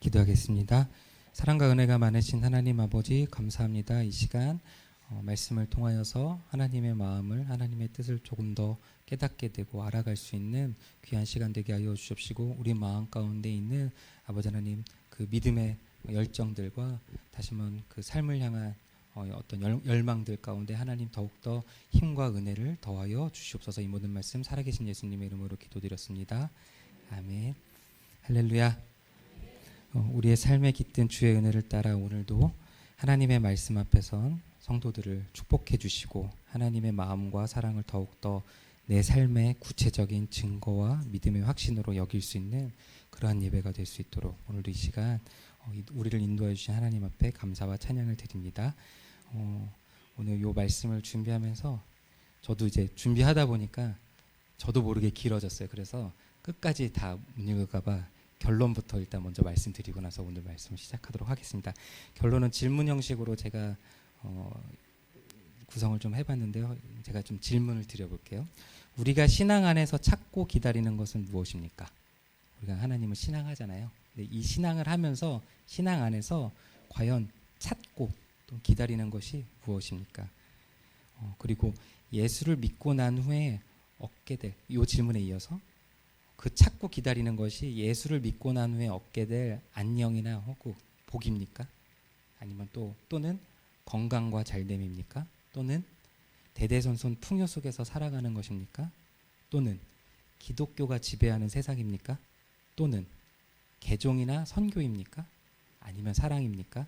기도하겠습니다. 사랑과 은혜가 많으신 하나님 아버지 감사합니다. 이 시간 말씀을 통하여서 하나님의 마음을 하나님의 뜻을 조금 더 깨닫게 되고 알아갈 수 있는 귀한 시간 되게 하여 주옵시고 우리 마음 가운데 있는 아버지 하나님 그 믿음의 열정들과 다시 한번 그 삶을 향한 어떤 열망들 가운데 하나님 더욱더 힘과 은혜를 더하여 주시옵소서. 이 모든 말씀 살아계신 예수님의 이름으로 기도드렸습니다. 아멘. 할렐루야. 우리의 삶에 깃든 주의 은혜를 따라 오늘도 하나님의 말씀 앞에선 성도들을 축복해 주시고 하나님의 마음과 사랑을 더욱더 내 삶의 구체적인 증거와 믿음의 확신으로 여길 수 있는 그러한 예배가 될 수 있도록 오늘도 이 시간 우리를 인도해 주신 하나님 앞에 감사와 찬양을 드립니다. 오늘 이 말씀을 준비하면서 저도 이제 준비하다 보니까 저도 모르게 길어졌어요. 그래서 끝까지 다 못 읽을까 봐 결론부터 일단 먼저 말씀드리고 나서 오늘 말씀을 시작하도록 하겠습니다. 결론은 질문 형식으로 제가 구성을 좀 해봤는데요. 제가 좀 질문을 드려볼게요. 우리가 신앙 안에서 찾고 기다리는 것은 무엇입니까? 우리가 하나님을 신앙하잖아요. 근데 이 신앙을 하면서 신앙 안에서 과연 찾고 또 기다리는 것이 무엇입니까? 그리고 예수를 믿고 난 후에 얻게 될 이 질문에 이어서 그 찾고 기다리는 것이 예수를 믿고 난 후에 얻게 될 안녕이나 혹은 복입니까? 아니면 또는 건강과 잘됨입니까? 또는 대대손손 풍요 속에서 살아가는 것입니까? 또는 기독교가 지배하는 세상입니까? 또는 개종이나 선교입니까? 아니면 사랑입니까?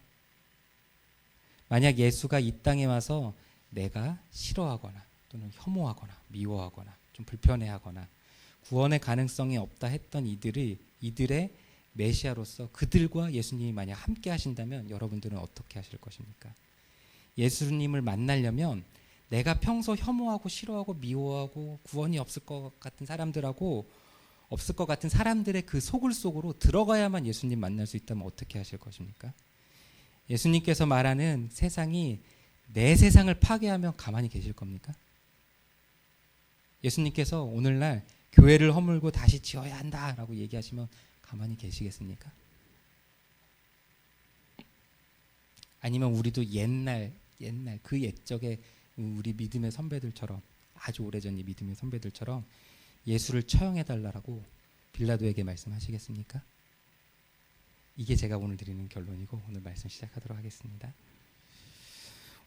만약 예수가 이 땅에 와서 내가 싫어하거나 또는 혐오하거나 미워하거나 좀 불편해하거나 구원의 가능성이 없다 했던 이들의 메시아로서 그들과 예수님이 만약 함께 하신다면 여러분들은 어떻게 하실 것입니까? 예수님을 만나려면 내가 평소 혐오하고 싫어하고 미워하고 구원이 없을 것 같은 사람들하고 없을 것 같은 사람들의 그 속으로 들어가야만 예수님 만날 수 있다면 어떻게 하실 것입니까? 예수님께서 말하는 세상이 내 세상을 파괴하면 가만히 계실 겁니까? 예수님께서 오늘날 교회를 허물고 다시 지어야 한다라고 얘기하시면 가만히 계시겠습니까? 아니면 우리도 옛날 그 옛적의 우리 믿음의 선배들처럼 아주 오래전 이 믿음의 선배들처럼 예수를 처형해달라고 빌라도에게 말씀하시겠습니까? 이게 제가 오늘 드리는 결론이고 오늘 말씀 시작하도록 하겠습니다.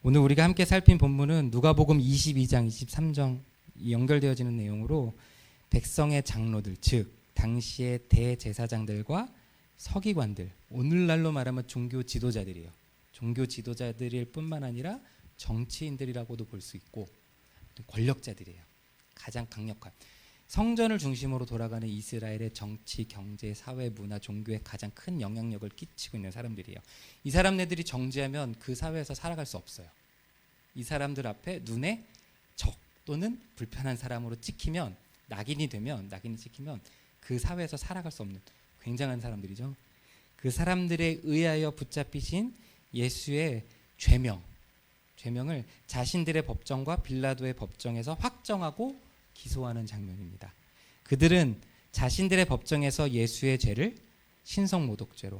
오늘 우리가 함께 살핀 본문은 누가복음 22장 23장 연결되어지는 내용으로 백성의 장로들 즉 당시의 대제사장들과 서기관들 오늘날로 말하면 종교 지도자들이에요. 종교 지도자들일 뿐만 아니라 정치인들이라고도 볼 수 있고 권력자들이에요. 가장 강력한 성전을 중심으로 돌아가는 이스라엘의 정치, 경제, 사회, 문화, 종교에 가장 큰 영향력을 끼치고 있는 사람들이에요. 이 사람들이 정죄하면 그 사회에서 살아갈 수 없어요. 이 사람들 앞에 눈에 적 또는 불편한 사람으로 찍히면 낙인이 찍히면 그 사회에서 살아갈 수 없는 굉장한 사람들이죠. 그 사람들에 의하여 붙잡히신 예수의 죄명을 자신들의 법정과 빌라도의 법정에서 확정하고 기소하는 장면입니다. 그들은 자신들의 법정에서 예수의 죄를 신성모독죄로,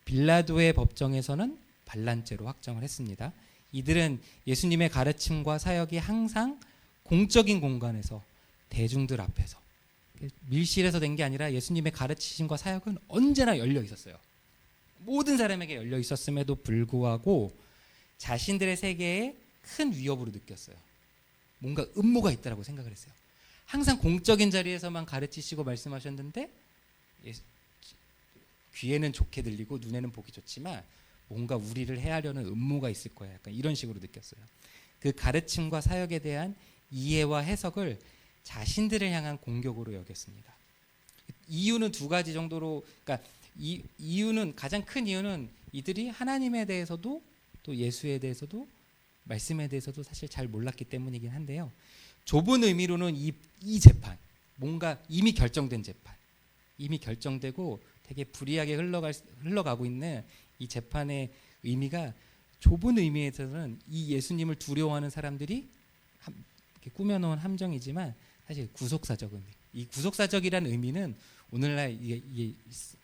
빌라도의 법정에서는 반란죄로 확정을 했습니다. 이들은 예수님의 가르침과 사역이 항상 공적인 공간에서 대중들 앞에서 밀실에서 된 게 아니라 예수님의 가르치심과 사역은 언제나 열려 있었어요. 모든 사람에게 열려 있었음에도 불구하고 자신들의 세계에 큰 위협으로 느꼈어요. 뭔가 음모가 있다라고 생각을 했어요. 항상 공적인 자리에서만 가르치시고 말씀하셨는데 귀에는 좋게 들리고 눈에는 보기 좋지만 뭔가 우리를 해하려는 음모가 있을 거야. 약간 이런 식으로 느꼈어요. 그 가르침과 사역에 대한 이해와 해석을 자신들을 향한 공격으로 여겼습니다. 이유는 두 가지 정도로, 그러니까 이유는 가장 큰 이유는 이들이 하나님에 대해서도 또 예수에 대해서도 말씀에 대해서도 사실 잘 몰랐기 때문이긴 한데요. 좁은 의미로는 이 재판, 뭔가 이미 결정된 재판, 이미 결정되고 되게 불이하게 흘러가고 있는 이 재판의 의미가 좁은 의미에서는 이 예수님을 두려워하는 사람들이 꾸며놓은 함정이지만 사실 구속사적 의미, 이 구속사적이라는 의미는 오늘날 이게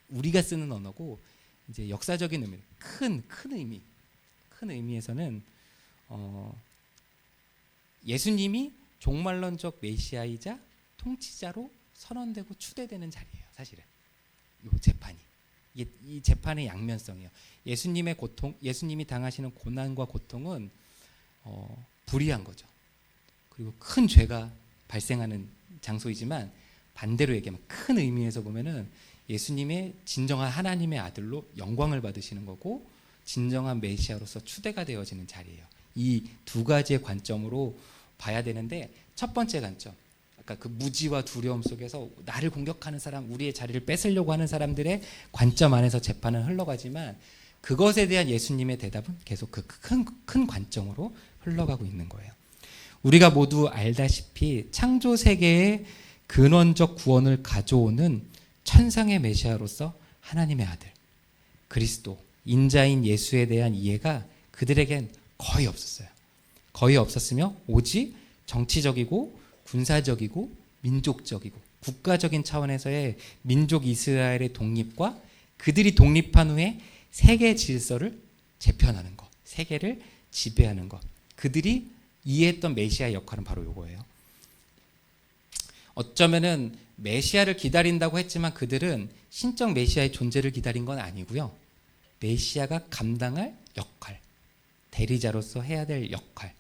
우리가 쓰는 언어고 이제 역사적인 의미, 큰 의미에서는 예수님이 종말론적 메시아이자 통치자로 선언되고 추대되는 자리예요. 사실은 이 재판이 이 재판의 양면성이에요. 예수님의 고통, 예수님이 당하시는 고난과 고통은 불의한 거죠. 그리고 큰 죄가 발생하는 장소이지만 반대로 얘기하면 큰 의미에서 보면은 예수님의 진정한 하나님의 아들로 영광을 받으시는 거고 진정한 메시아로서 추대가 되어지는 자리예요. 이 두 가지의 관점으로 봐야 되는데 첫 번째 관점, 아까 그 무지와 두려움 속에서 나를 공격하는 사람, 우리의 자리를 뺏으려고 하는 사람들의 관점 안에서 재판은 흘러가지만 그것에 대한 예수님의 대답은 계속 그 큰 관점으로 흘러가고 있는 거예요. 우리가 모두 알다시피 창조 세계의 근원적 구원을 가져오는 천상의 메시아로서 하나님의 아들 그리스도 인자인 예수에 대한 이해가 그들에겐 거의 없었어요. 거의 없었으며 오직 정치적이고 군사적이고 민족적이고 국가적인 차원에서의 민족 이스라엘의 독립과 그들이 독립한 후에 세계 질서를 재편하는 것, 세계를 지배하는 것, 그들이 이해했던 메시아의 역할은 바로 이거예요. 어쩌면은 메시아를 기다린다고 했지만 그들은 신적 메시아의 존재를 기다린 건 아니고요. 메시아가 감당할 역할, 대리자로서 해야 될 역할,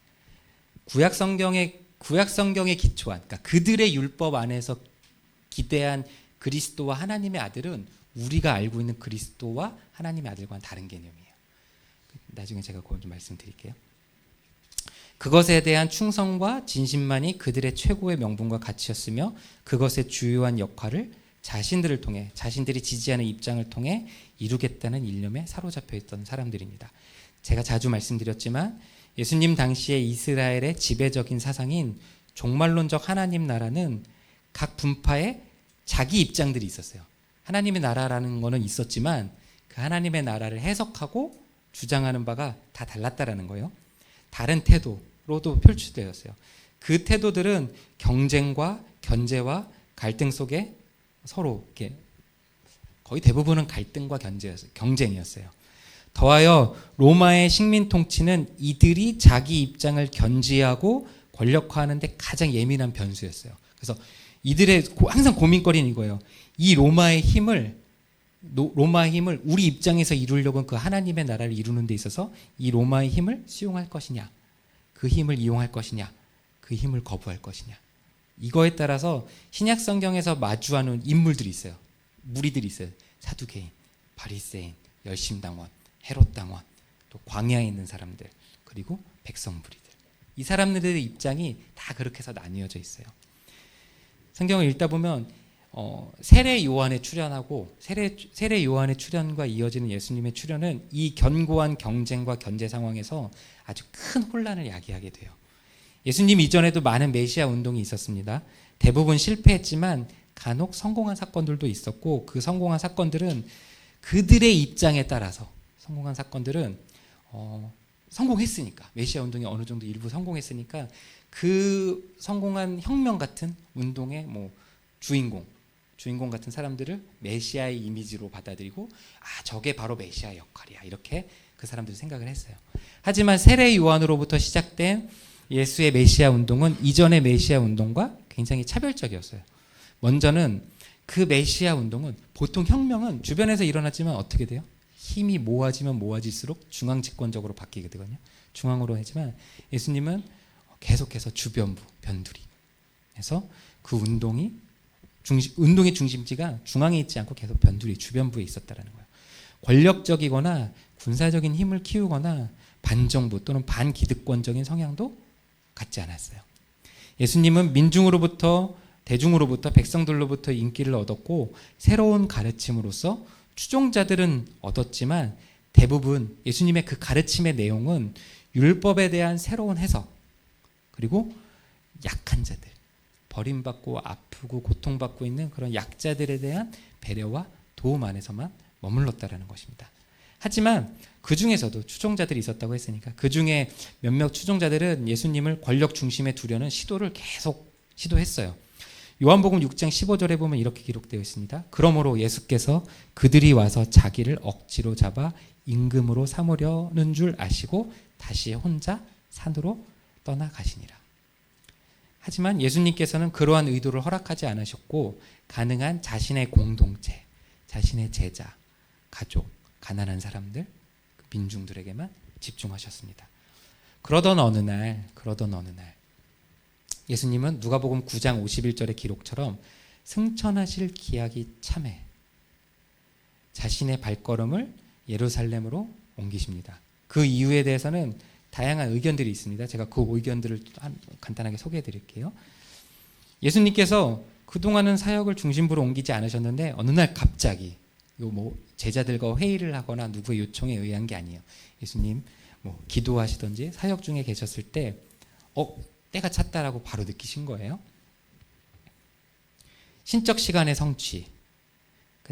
구약 성경에 기초한, 그러니까 그들의 율법 안에서 기대한 그리스도와 하나님의 아들은 우리가 알고 있는 그리스도와 하나님의 아들과는 다른 개념이에요. 나중에 제가 그건 좀 말씀드릴게요. 그것에 대한 충성과 진심만이 그들의 최고의 명분과 가치였으며 그것의 주요한 역할을 자신들을 통해, 자신들이 지지하는 입장을 통해 이루겠다는 일념에 사로잡혀 있던 사람들입니다. 제가 자주 말씀드렸지만 예수님 당시의 이스라엘의 지배적인 사상인 종말론적 하나님 나라는 각 분파에 자기 입장들이 있었어요. 하나님의 나라라는 거는 있었지만 그 하나님의 나라를 해석하고 주장하는 바가 다 달랐다라는 거예요. 다른 태도로도 표출되었어요. 그 태도들은 경쟁과 견제와 갈등 속에 서로 이렇게 거의 대부분은 갈등과 경쟁이었어요. 더하여 로마의 식민 통치는 이들이 자기 입장을 견지하고 권력화하는 데 가장 예민한 변수였어요. 그래서 이들의 항상 고민거리는 이거예요. 이 로마의 힘을 우리 입장에서 이루려고 그 하나님의 나라를 이루는 데 있어서 이 로마의 힘을 수용할 것이냐, 그 힘을 이용할 것이냐, 그 힘을 거부할 것이냐. 이거에 따라서 신약 성경에서 마주하는 인물들이 있어요. 무리들이 있어요. 사두개인, 바리새인, 열심당원, 헤롯당원, 또 광야에 있는 사람들, 그리고 백성 무리들. 이 사람들의 입장이 다 그렇게 해서 나뉘어져 있어요. 성경을 읽다 보면 세례 요한의 출현하고 세례 요한의 출현과 이어지는 예수님의 출현은 이 견고한 경쟁과 견제 상황에서 아주 큰 혼란을 야기하게 돼요. 예수님 이전에도 많은 메시아 운동이 있었습니다. 대부분 실패했지만 간혹 성공한 사건들도 있었고 그 성공한 사건들은 그들의 입장에 따라서 성공한 사건들은 성공했으니까 메시아 운동이 어느 정도 일부 성공했으니까 그 성공한 혁명 같은 운동의 주인공 같은 사람들을 메시아의 이미지로 받아들이고 저게 바로 메시아의 역할이야 이렇게 그 사람들이 생각을 했어요. 하지만 세례 요한으로부터 시작된 예수의 메시아 운동은 이전의 메시아 운동과 굉장히 차별적이었어요. 먼저는 그 메시아 운동은 보통 혁명은 주변에서 일어났지만 어떻게 돼요? 힘이 모아지면 모아질수록 중앙 집권적으로 바뀌게 되거든요. 중앙으로 하지만 예수님은 계속해서 주변부, 변두리 해서 그 운동의 중심지가 중앙에 있지 않고 계속 변두리, 주변부에 있었다라는 거예요. 권력적이거나 군사적인 힘을 키우거나 반정부 또는 반기득권적인 성향도 갖지 않았어요. 예수님은 대중으로부터 백성들로부터 인기를 얻었고 새로운 가르침으로서 추종자들은 얻었지만 대부분 예수님의 그 가르침의 내용은 율법에 대한 새로운 해석, 그리고 약한 자들, 버림받고 아프고 고통받고 있는 그런 약자들에 대한 배려와 도움 안에서만 머물렀다라는 것입니다. 하지만 그 중에서도 추종자들이 있었다고 했으니까 그 중에 몇몇 추종자들은 예수님을 권력 중심에 두려는 시도를 계속 시도했어요. 요한복음 6장 15절에 보면 이렇게 기록되어 있습니다. 그러므로 예수께서 그들이 와서 자기를 억지로 잡아 임금으로 삼으려는 줄 아시고 다시 혼자 산으로 떠나가시니라. 하지만 예수님께서는 그러한 의도를 허락하지 않으셨고 가능한 자신의 공동체, 자신의 제자, 가족, 가난한 사람들, 민중들에게만 집중하셨습니다. 그러던 어느 날 예수님은 누가복음 9장 51절의 기록처럼 승천하실 기약이 참해 자신의 발걸음을 예루살렘으로 옮기십니다. 그 이유에 대해서는 다양한 의견들이 있습니다. 제가 그 의견들을 간단하게 소개해 드릴게요. 예수님께서 그동안은 사역을 중심부로 옮기지 않으셨는데 어느 날 갑자기 제자들과 회의를 하거나 누구의 요청에 의한 게 아니에요. 예수님 기도하시던지 사역 중에 계셨을 때 때가 찼다라고 바로 느끼신 거예요. 신적 시간의 성취,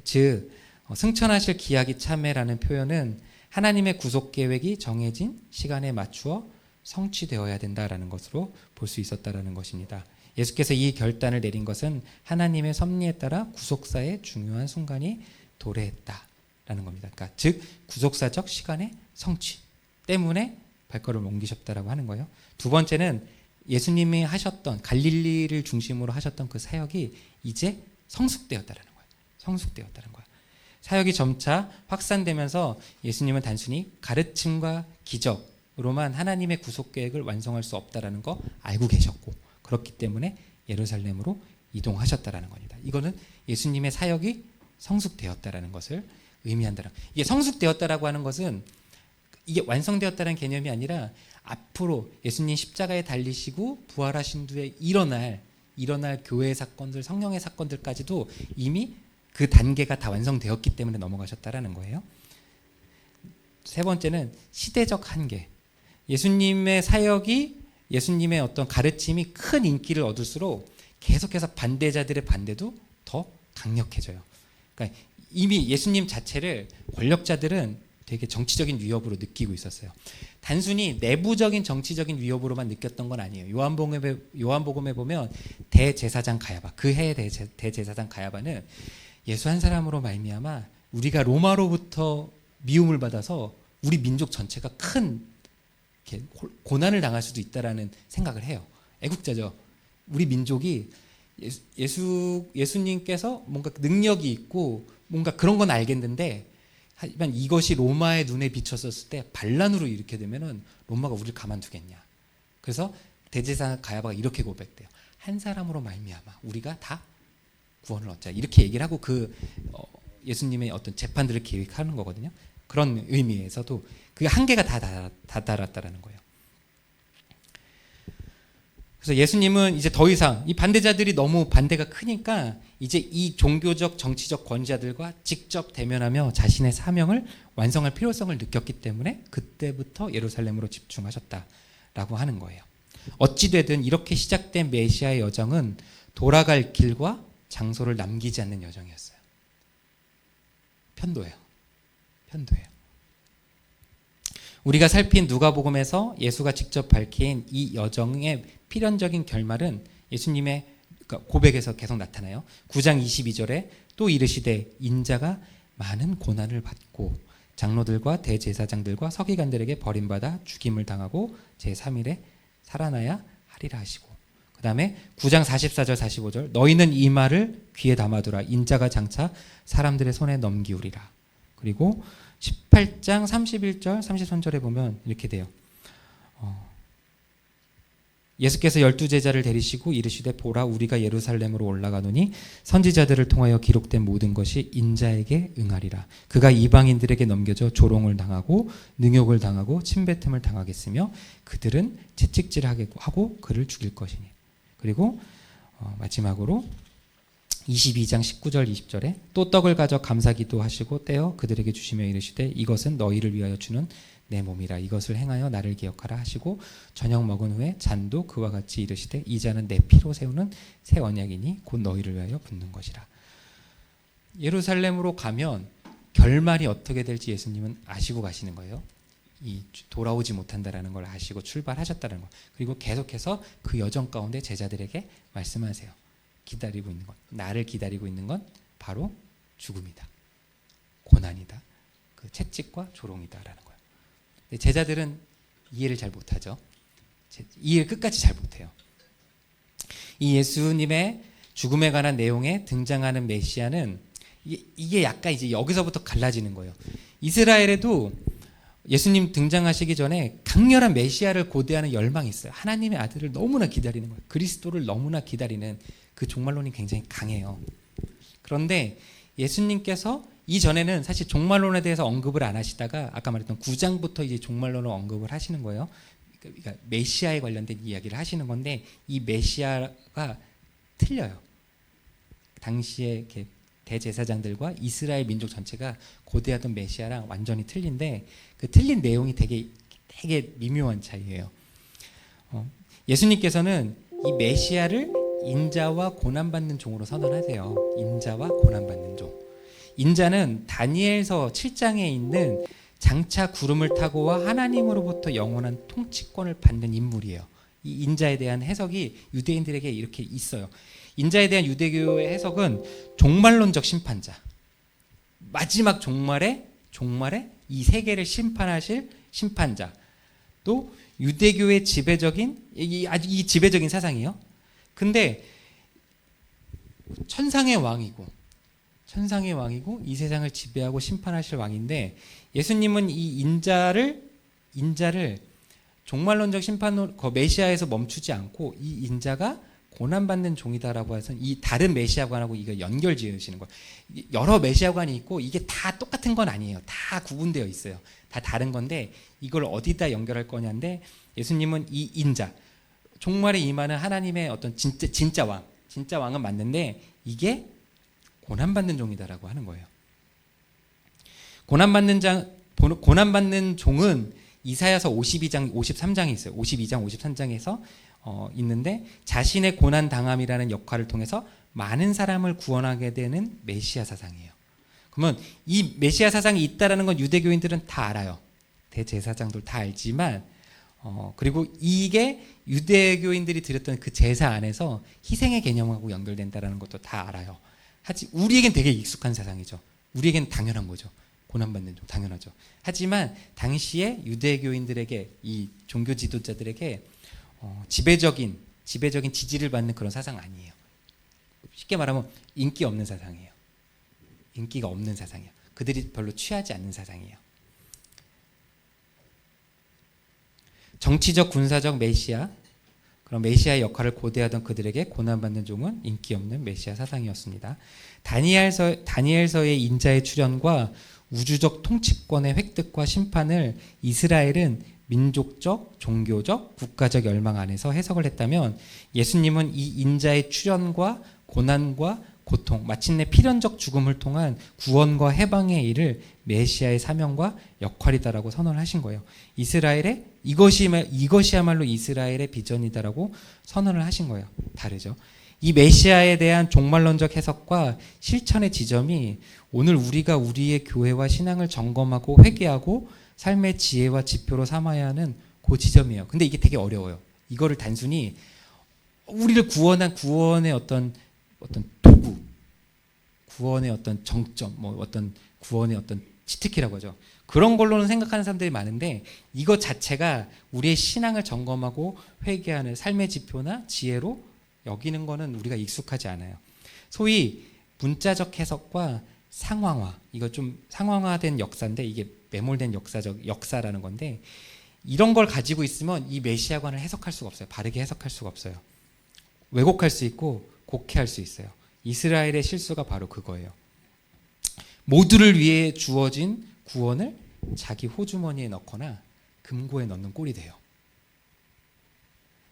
즉 승천하실 기약이 참해라는 표현은 하나님의 구속 계획이 정해진 시간에 맞추어 성취되어야 된다라는 것으로 볼 수 있었다라는 것입니다. 예수께서 이 결단을 내린 것은 하나님의 섭리에 따라 구속사의 중요한 순간이 도래했다라는 겁니다. 그러니까 즉 구속사적 시간의 성취 때문에 발걸음을 옮기셨다라고 하는 거예요. 두 번째는 예수님이 하셨던 갈릴리를 중심으로 하셨던 그 사역이 이제 성숙되었다라는 거예요. 성숙되었다는 거예요. 사역이 점차 확산되면서 예수님은 단순히 가르침과 기적으로만 하나님의 구속 계획을 완성할 수 없다라는 거 알고 계셨고 그렇기 때문에 예루살렘으로 이동하셨다라는 겁니다. 이거는 예수님의 사역이 성숙되었다라는 것을 의미한다는. 이게 성숙되었다라고 하는 것은 이게 완성되었다는 개념이 아니라 앞으로 예수님 십자가에 달리시고 부활하신 뒤에 일어날 교회의 사건들, 성령의 사건들까지도 이미 그 단계가 다 완성되었기 때문에 넘어가셨다라는 거예요. 세 번째는 시대적 한계. 예수님의 사역이 예수님의 어떤 가르침이 큰 인기를 얻을수록 계속해서 반대자들의 반대도 더 강력해져요. 그러니까 이미 예수님 자체를 권력자들은 되게 정치적인 위협으로 느끼고 있었어요. 단순히 내부적인 정치적인 위협으로만 느꼈던 건 아니에요. 요한복음에 보면 대제사장 가야바, 그 해의 대제사장 가야바는 예수 한 사람으로 말미암아 우리가 로마로부터 미움을 받아서 우리 민족 전체가 큰 고난을 당할 수도 있다라는 생각을 해요. 애국자죠. 우리 민족이 예수님께서 뭔가 능력이 있고 뭔가 그런 건 알겠는데 하지만 이것이 로마의 눈에 비쳤었을 때 반란으로 이렇게 되면은 로마가 우리를 가만두겠냐. 그래서 대제사장 가야바가 이렇게 고백돼요. 한 사람으로 말미암아 우리가 다 구원을 얻자. 이렇게 얘기를 하고 예수님의 어떤 재판들을 계획하는 거거든요. 그런 의미에서도 그 한계가 다 달았다라는 거예요. 그래서 예수님은 이제 더 이상 이 반대자들이 너무 반대가 크니까 이제 이 종교적 정치적 권위자들과 직접 대면하며 자신의 사명을 완성할 필요성을 느꼈기 때문에 그때부터 예루살렘으로 집중하셨다라고 하는 거예요. 어찌되든 이렇게 시작된 메시아의 여정은 돌아갈 길과 장소를 남기지 않는 여정이었어요. 편도예요. 우리가 살핀 누가복음에서 예수가 직접 밝힌 이 여정의 필연적인 결말은 예수님의 고백에서 계속 나타나요. 9장 22절에 또 이르시되 인자가 많은 고난을 받고 장로들과 대제사장들과 서기관들에게 버림받아 죽임을 당하고 제3일에 살아나야 하리라 하시고, 그 다음에 9장 44절 45절 너희는 이 말을 귀에 담아두라. 인자가 장차 사람들의 손에 넘기우리라. 그리고 18장 31절 33절에 보면 이렇게 돼요. 예수께서 12제자를 데리시고 이르시되 보라 우리가 예루살렘으로 올라가노니 선지자들을 통하여 기록된 모든 것이 인자에게 응하리라. 그가 이방인들에게 넘겨져 조롱을 당하고 능욕을 당하고 침뱉음을 당하겠으며 그들은 채찍질하고 그를 죽일 것이니. 그리고 마지막으로 22장 19절 20절에 또 떡을 가져 감사기도 하시고 떼어 그들에게 주시며 이르시되 이것은 너희를 위하여 주는 내 몸이라. 이것을 행하여 나를 기억하라 하시고 저녁 먹은 후에 잔도 그와 같이 이르시되 이 잔은 내 피로 세우는 새 언약이니 곧 너희를 위하여 붓는 것이라. 예루살렘으로 가면 결말이 어떻게 될지 예수님은 아시고 가시는 거예요. 이 돌아오지 못한다라는 걸 아시고 출발하셨다는 거. 그리고 계속해서 그 여정 가운데 제자들에게 말씀하세요. 기다리고 있는 것, 나를 기다리고 있는 건 바로 죽음이다, 고난이다, 그 채찍과 조롱이다라는 거예요. 근데 제자들은 이해를 잘 못하죠. 이해를 끝까지 잘 못해요. 이 예수님의 죽음에 관한 내용에 등장하는 메시아는 이게 약간 이제 여기서부터 갈라지는 거예요. 이스라엘에도 예수님 등장하시기 전에 강렬한 메시아를 고대하는 열망이 있어요. 하나님의 아들을 너무나 기다리는 거예요. 그리스도를 너무나 기다리는 그 종말론이 굉장히 강해요. 그런데 예수님께서 이전에는 사실 종말론에 대해서 언급을 안 하시다가 아까 말했던 9장부터 이제 종말론을 언급을 하시는 거예요. 그러니까 메시아에 관련된 이야기를 하시는 건데 이 메시아가 틀려요. 당시에 이렇게 대제사장들과 이스라엘 민족 전체가 고대하던 메시아랑 완전히 틀린데 그 틀린 내용이 되게 미묘한 차이예요. 예수님께서는 이 메시아를 인자와 고난받는 종으로 선언하세요. 인자와 고난받는 종. 인자는 다니엘서 7장에 있는 장차 구름을 타고와 하나님으로부터 영원한 통치권을 받는 인물이에요. 이 인자에 대한 해석이 유대인들에게 이렇게 있어요. 인자에 대한 유대교의 해석은 종말론적 심판자, 마지막 종말에 이 세계를 심판하실 심판자, 또 유대교의 지배적인 이 지배적인 사상이에요. 근데 천상의 왕이고 이 세상을 지배하고 심판하실 왕인데 예수님은 이 인자를 종말론적 심판으로 메시아에서 멈추지 않고 이 인자가 고난받는 종이다라고 해서 이 다른 메시아관하고 이거 연결 지으시는 거예요. 여러 메시아관이 있고 이게 다 똑같은 건 아니에요. 다 구분되어 있어요. 다 다른 건데 이걸 어디다 연결할 거냐인데 예수님은 이 인자, 종말에 임하는 하나님의 어떤 진짜 왕은 맞는데 이게 고난받는 종이다라고 하는 거예요. 고난받는 종은 이사야서 52장, 53장이 있어요. 52장, 53장에서 있는데 자신의 고난 당함이라는 역할을 통해서 많은 사람을 구원하게 되는 메시아 사상이에요. 그러면 이 메시아 사상이 있다라는 건 유대교인들은 다 알아요. 대제사장들 다 알지만 그리고 이게 유대교인들이 드렸던 그 제사 안에서 희생의 개념하고 연결된다라는 것도 다 알아요. 우리에겐 되게 익숙한 사상이죠. 우리에겐 당연한 거죠. 고난받는 종 당연하죠. 하지만 당시에 유대교인들에게 이 종교 지도자들에게 지배적인 지지를 받는 그런 사상 아니에요. 쉽게 말하면 인기 없는 사상이에요. 인기가 없는 사상이에요. 그들이 별로 취하지 않는 사상이에요. 정치적 군사적 메시아, 그런 메시아의 역할을 고대하던 그들에게 고난받는 종은 인기 없는 메시아 사상이었습니다. 다니엘서의 인자의 출현과 우주적 통치권의 획득과 심판을 이스라엘은 민족적, 종교적, 국가적 열망 안에서 해석을 했다면 예수님은 이 인자의 출현과 고난과 고통, 마침내 필연적 죽음을 통한 구원과 해방의 일을 메시아의 사명과 역할이다라고 선언하신 거예요. 이스라엘의 이것이야말로 이스라엘의 비전이다라고 선언을 하신 거예요. 다르죠. 이 메시아에 대한 종말론적 해석과 실천의 지점이 오늘 우리가 우리의 교회와 신앙을 점검하고 회개하고 삶의 지혜와 지표로 삼아야 하는 그 지점이에요. 근데 이게 되게 어려워요. 이거를 단순히 우리를 구원한 구원의 어떤 도구, 구원의 어떤 정점, 어떤 구원의 어떤 치트키라고 하죠. 그런 걸로는 생각하는 사람들이 많은데 이것 자체가 우리의 신앙을 점검하고 회개하는 삶의 지표나 지혜로 여기는 거는 우리가 익숙하지 않아요. 소위 문자적 해석과 상황화, 이거 좀 상황화된 역사인데 이게 매몰된 역사라는 건데 이런 걸 가지고 있으면 이 메시아관을 해석할 수가 없어요. 바르게 해석할 수가 없어요. 왜곡할 수 있고 곡해할 수 있어요. 이스라엘의 실수가 바로 그거예요. 모두를 위해 주어진 구원을 자기 호주머니에 넣거나 금고에 넣는 꼴이 돼요.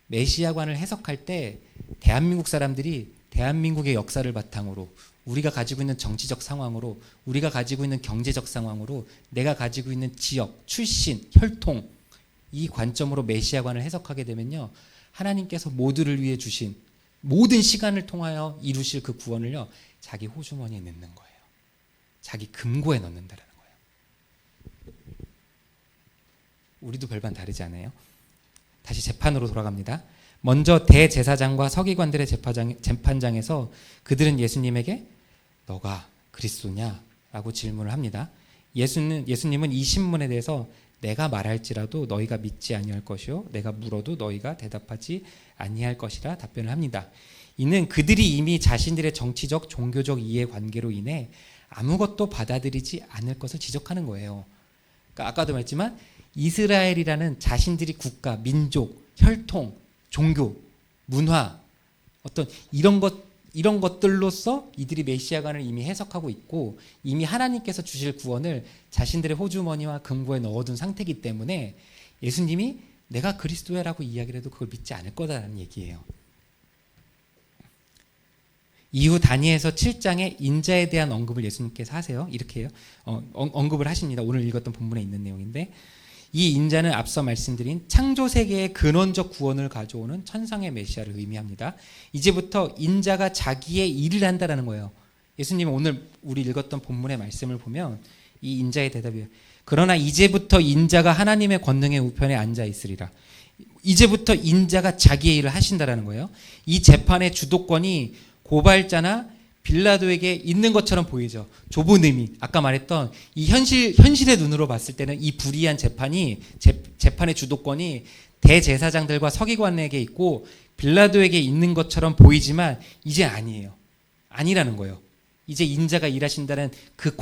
메시아관을 해석할 때 대한민국 사람들이 대한민국의 역사를 바탕으로 우리가 가지고 있는 정치적 상황으로 우리가 가지고 있는 경제적 상황으로 내가 가지고 있는 지역, 출신, 혈통 이 관점으로 메시아관을 해석하게 되면요. 하나님께서 모두를 위해 주신 모든 시간을 통하여 이루실 그 구원을요. 자기 호주머니에 넣는 거예요. 자기 금고에 넣는다라는 거예요. 우리도 별반 다르지 않아요? 다시 재판으로 돌아갑니다. 먼저 대제사장과 서기관들의 재판장에서 그들은 예수님에게 너가 그리스도냐? 라고 질문을 합니다. 예수님은 이 신문에 대해서 내가 말할지라도 너희가 믿지 아니할 것이요 내가 물어도 너희가 대답하지 아니할 것이라 답변을 합니다. 이는 그들이 이미 자신들의 정치적 종교적 이해관계로 인해 아무것도 받아들이지 않을 것을 지적하는 거예요. 그러니까 아까도 말했지만 이스라엘이라는 자신들이 국가, 민족, 혈통, 종교, 문화 어떤 이런 것들로서 이들이 메시아관을 이미 해석하고 있고 이미 하나님께서 주실 구원을 자신들의 호주머니와 금고에 넣어둔 상태이기 때문에 예수님이 내가 그리스도야라고 이야기를 해도 그걸 믿지 않을 거다라는 얘기예요. 이후 다니엘서 7장에 인자에 대한 언급을 예수님께서 하세요. 이렇게 해요. 언급을 하십니다. 오늘 읽었던 본문에 있는 내용인데 이 인자는 앞서 말씀드린 창조 세계의 근원적 구원을 가져오는 천상의 메시아를 의미합니다. 이제부터 인자가 자기의 일을 한다라는 거예요. 예수님은 오늘 우리 읽었던 본문의 말씀을 보면 이 인자의 대답이에요. 그러나 이제부터 인자가 하나님의 권능의 우편에 앉아 있으리라. 이제부터 인자가 자기의 일을 하신다라는 거예요. 이 재판의 주도권이 고발자나 빌라도에게 있는 것처럼 보이죠. 좁은 의미. 아까 말했던 이 현실의 눈으로 봤을 때는 이 불이한 재판의 주도권이 대제사장들과 서기관에게 있고 빌라도에게 있는 것처럼 보이지만 이제 아니에요. 아니라는 거예요. 이제 인자가 일하신다는 그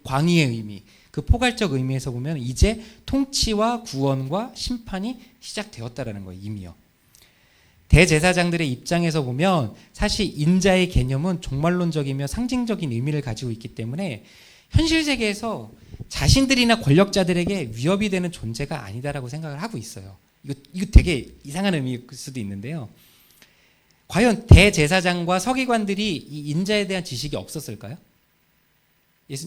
광의의 의미, 그 포괄적 의미에서 보면 이제 통치와 구원과 심판이 시작되었다라는 거예요. 이미요. 대제사장들의 입장에서 보면 사실 인자의 개념은 종말론적이며 상징적인 의미를 가지고 있기 때문에 현실 세계에서 자신들이나 권력자들에게 위협이 되는 존재가 아니다라고 생각을 하고 있어요. 이거 되게 이상한 의미일 수도 있는데요. 과연 대제사장과 서기관들이 이 인자에 대한 지식이 없었을까요?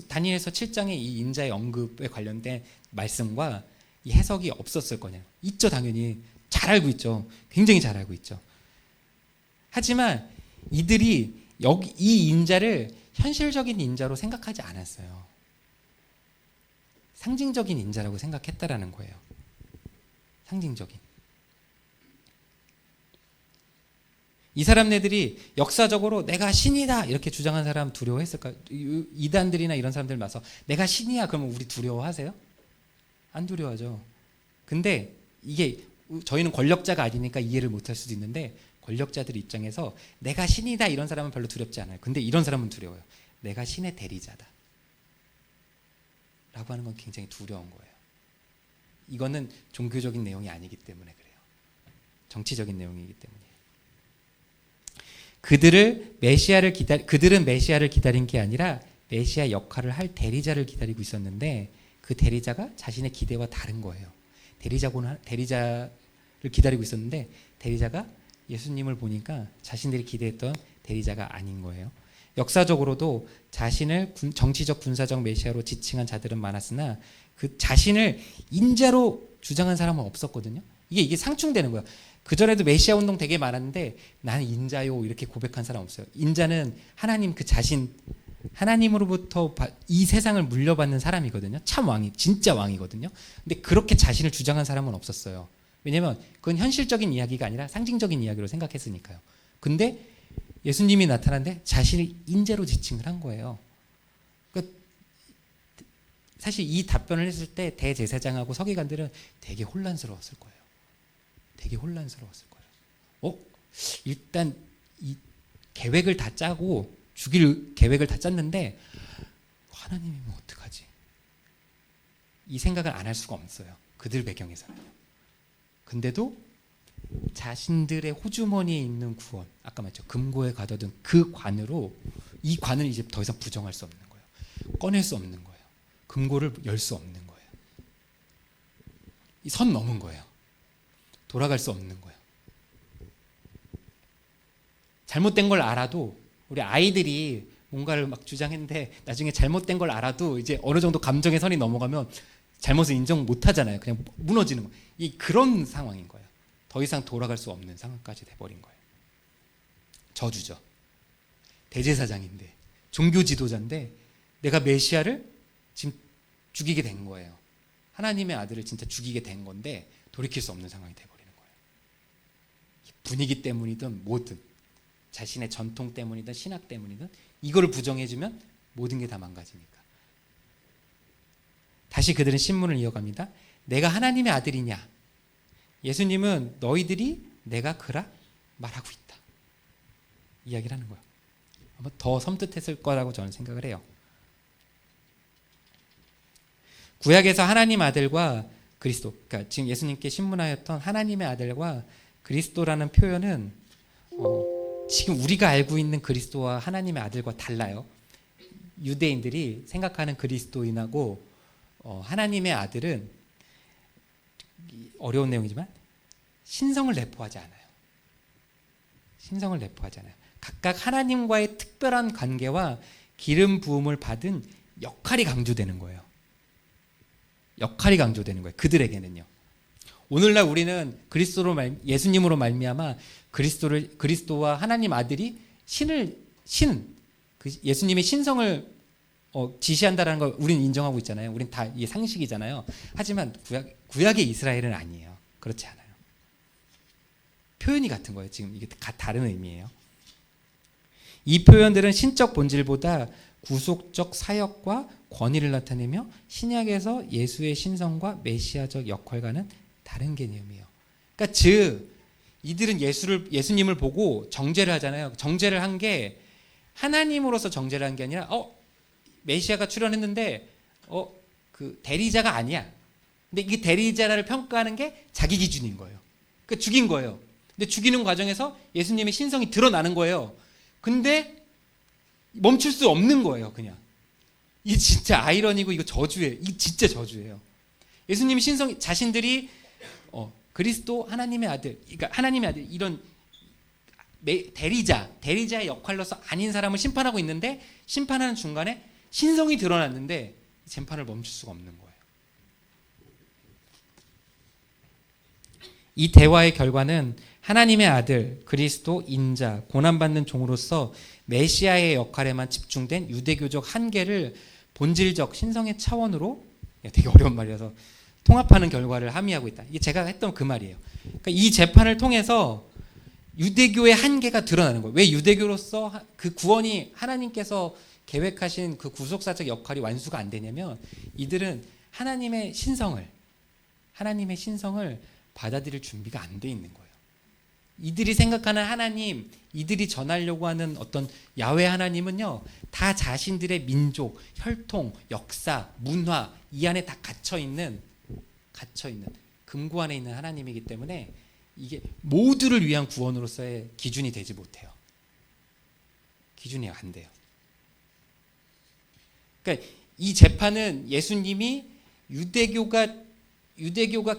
다니엘서 7장의 이 인자의 언급에 관련된 말씀과 이 해석이 없었을 거냐요. 있죠, 당연히. 잘 알고 있죠. 굉장히 잘 알고 있죠. 하지만 이들이 이 인자를 현실적인 인자로 생각하지 않았어요. 상징적인 인자라고 생각했다라는 거예요. 상징적인. 이 사람네들이 역사적으로 내가 신이다 이렇게 주장한 사람 두려워했을까요? 이단들이나 이런 사람들 와서 내가 신이야 그러면 우리 두려워하세요? 안 두려워하죠. 근데 이게 저희는 권력자가 아니니까 이해를 못할 수도 있는데 권력자들 입장에서 내가 신이다 이런 사람은 별로 두렵지 않아요. 근데 이런 사람은 두려워요. 내가 신의 대리자다 라고 하는 건 굉장히 두려운 거예요. 이거는 종교적인 내용이 아니기 때문에 그래요. 정치적인 내용이기 때문에. 그들은 메시아를 기다린 게 아니라 메시아 역할을 할 대리자를 기다리고 있었는데 그 대리자가 자신의 기대와 다른 거예요. 대리자를 기다리고 있었는데 대리자가 예수님을 보니까 자신들이 기대했던 대리자가 아닌 거예요. 역사적으로도 자신을 정치적 군사적 메시아로 지칭한 자들은 많았으나 그 자신을 인자로 주장한 사람은 없었거든요. 이게 상충되는 거예요. 그전에도 메시아 운동 되게 많았는데 나는 인자요 이렇게 고백한 사람 없어요. 인자는 하나님 그 자신 하나님으로부터 이 세상을 물려받는 사람이거든요. 참 왕이 진짜 왕이거든요. 근데 그렇게 자신을 주장한 사람은 없었어요. 왜냐하면 그건 현실적인 이야기가 아니라 상징적인 이야기로 생각했으니까요. 근데 예수님이 나타났는데 자신을 인자로 지칭을 한 거예요. 그러니까 사실 이 답변을 했을 때 대제사장하고 서기관들은 되게 혼란스러웠을 거예요. 되게 혼란스러웠을 거예요. 일단 이 계획을 다 짜고 죽일 계획을 다 짰는데 하나님이면 어떡하지? 이 생각을 안 할 수가 없어요. 그들 배경에서는요. 근데도 자신들의 호주머니에 있는 구원, 아까 말했죠. 금고에 가둬둔 그 관으로 이 관을 이제 더 이상 부정할 수 없는 거예요. 꺼낼 수 없는 거예요. 금고를 열 수 없는 거예요. 이 선 넘은 거예요. 돌아갈 수 없는 거예요. 잘못된 걸 알아도 우리 아이들이 뭔가를 막 주장했는데 나중에 잘못된 걸 알아도 이제 어느 정도 감정의 선이 넘어가면 잘못을 인정 못 하잖아요. 그냥 무너지는 거예요. 그런 상황인 거예요. 더 이상 돌아갈 수 없는 상황까지 돼버린 거예요. 저주죠. 대제사장인데 종교 지도자인데 내가 메시아를 지금 죽이게 된 거예요. 하나님의 아들을 진짜 죽이게 된 건데 돌이킬 수 없는 상황이 돼버리는 거예요. 분위기 때문이든 뭐든, 자신의 전통 때문이든 신학 때문이든 이거를 부정해주면 모든 게 다 망가지니까. 다시 그들은 신문을 이어갑니다. 내가 하나님의 아들이냐? 예수님은 너희들이 내가 그라 말하고 있다, 이야기를 하는 거예요. 아마 더 섬뜩했을 거라고 저는 생각을 해요. 구약에서 하나님 아들과 그리스도, 그러니까 지금 예수님께 신문하였던 하나님의 아들과 그리스도라는 표현은 지금 우리가 알고 있는 그리스도와 하나님의 아들과 달라요. 유대인들이 생각하는 그리스도인하고 하나님의 아들은, 어려운 내용이지만 신성을 내포하지 않아요. 신성을 내포하지 않아요. 각각 하나님과의 특별한 관계와 기름 부음을 받은 역할이 강조되는 거예요. 역할이 강조되는 거예요. 그들에게는요. 오늘날 우리는 예수님으로 말미암아 그리스도와 하나님 아들이 예수님의 신성을 지시한다라는 걸 우리는 인정하고 있잖아요. 우리는 다 이게 상식이잖아요. 하지만 구약의 이스라엘은 아니에요. 그렇지 않아요. 표현이 같은 거예요. 지금 이게 다른 의미예요. 이 표현들은 신적 본질보다 구속적 사역과 권위를 나타내며 신약에서 예수의 신성과 메시아적 역할과는 다른 개념이에요. 그러니까 즉 이들은 예수님을 보고 정죄를 하잖아요. 정죄를 한 게 하나님으로서 정죄를 한 게 아니라 메시아가 출현했는데 그 대리자가 아니야. 근데 이게 대리자를 평가하는 게 자기 기준인 거예요. 그러니까 죽인 거예요. 근데 죽이는 과정에서 예수님의 신성이 드러나는 거예요. 근데 멈출 수 없는 거예요, 그냥. 이게 진짜 아이러니고 이거 저주예요. 이게 진짜 저주예요. 예수님의 신성, 자신들이 그리스도 하나님의 아들, 그러니까 하나님의 아들, 이런 대리자의 역할로서 아닌 사람을 심판하고 있는데, 심판하는 중간에 신성이 드러났는데 재판을 멈출 수가 없는 거예요. 이 대화의 결과는 하나님의 아들, 그리스도, 인자, 고난받는 종으로서 메시아의 역할에만 집중된 유대교적 한계를 본질적 신성의 차원으로, 되게 어려운 말이라서, 통합하는 결과를 함의하고 있다. 이게 제가 했던 그 말이에요. 그러니까 이 재판을 통해서 유대교의 한계가 드러나는 거예요. 왜 유대교로서 그 구원이 하나님께서 계획하신 그 구속사적 역할이 완수가 안 되냐면, 이들은 하나님의 신성을 받아들일 준비가 안 돼 있는 거예요. 이들이 생각하는 하나님, 이들이 전하려고 하는 어떤 야훼 하나님은요, 다 자신들의 민족, 혈통, 역사, 문화 이 안에 다 갇혀 있는 금고 안에 있는 하나님이기 때문에 이게 모두를 위한 구원으로서의 기준이 되지 못해요. 기준이 안 돼요. 그러니까 이 재판은 예수님이 유대교가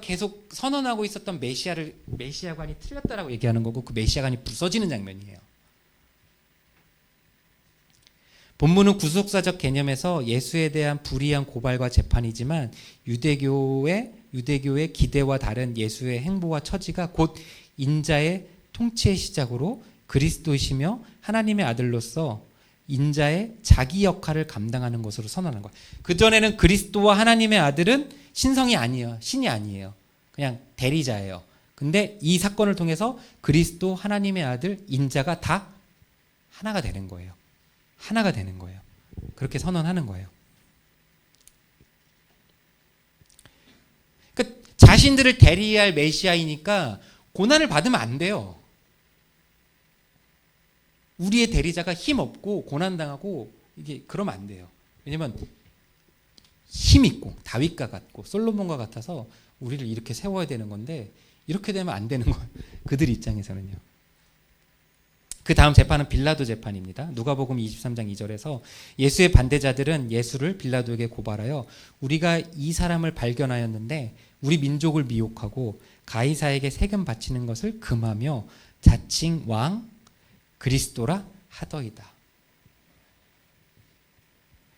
계속 선언하고 있었던 메시아관이 틀렸다라고 얘기하는 거고, 그 메시아관이 부서지는 장면이에요. 본문은 구속사적 개념에서 예수에 대한 불이한 고발과 재판이지만, 유대교의 기대와 다른 예수의 행보와 처지가 곧 인자의 통치의 시작으로 그리스도이시며 하나님의 아들로서 인자의 자기 역할을 감당하는 것으로 선언한 거예요. 그전에는 그리스도와 하나님의 아들은 신성이 아니에요. 신이 아니에요. 그냥 대리자예요. 근데 이 사건을 통해서 그리스도, 하나님의 아들, 인자가 다 하나가 되는 거예요. 하나가 되는 거예요. 그렇게 선언하는 거예요. 그러니까 자신들을 대리할 메시아이니까 고난을 받으면 안 돼요. 우리의 대리자가 힘없고 고난당하고 이게 그러면 안 돼요. 왜냐면 힘 있고 다윗과 같고 솔로몬과 같아서 우리를 이렇게 세워야 되는 건데, 이렇게 되면 안 되는 거예요. 그들 입장에서는요. 그 다음 재판은 빌라도 재판입니다. 누가복음 23장 2절에서 예수의 반대자들은 예수를 빌라도에게 고발하여 우리가 이 사람을 발견하였는데 우리 민족을 미혹하고 가이사에게 세금 바치는 것을 금하며 자칭 왕 그리스도라 하더이다.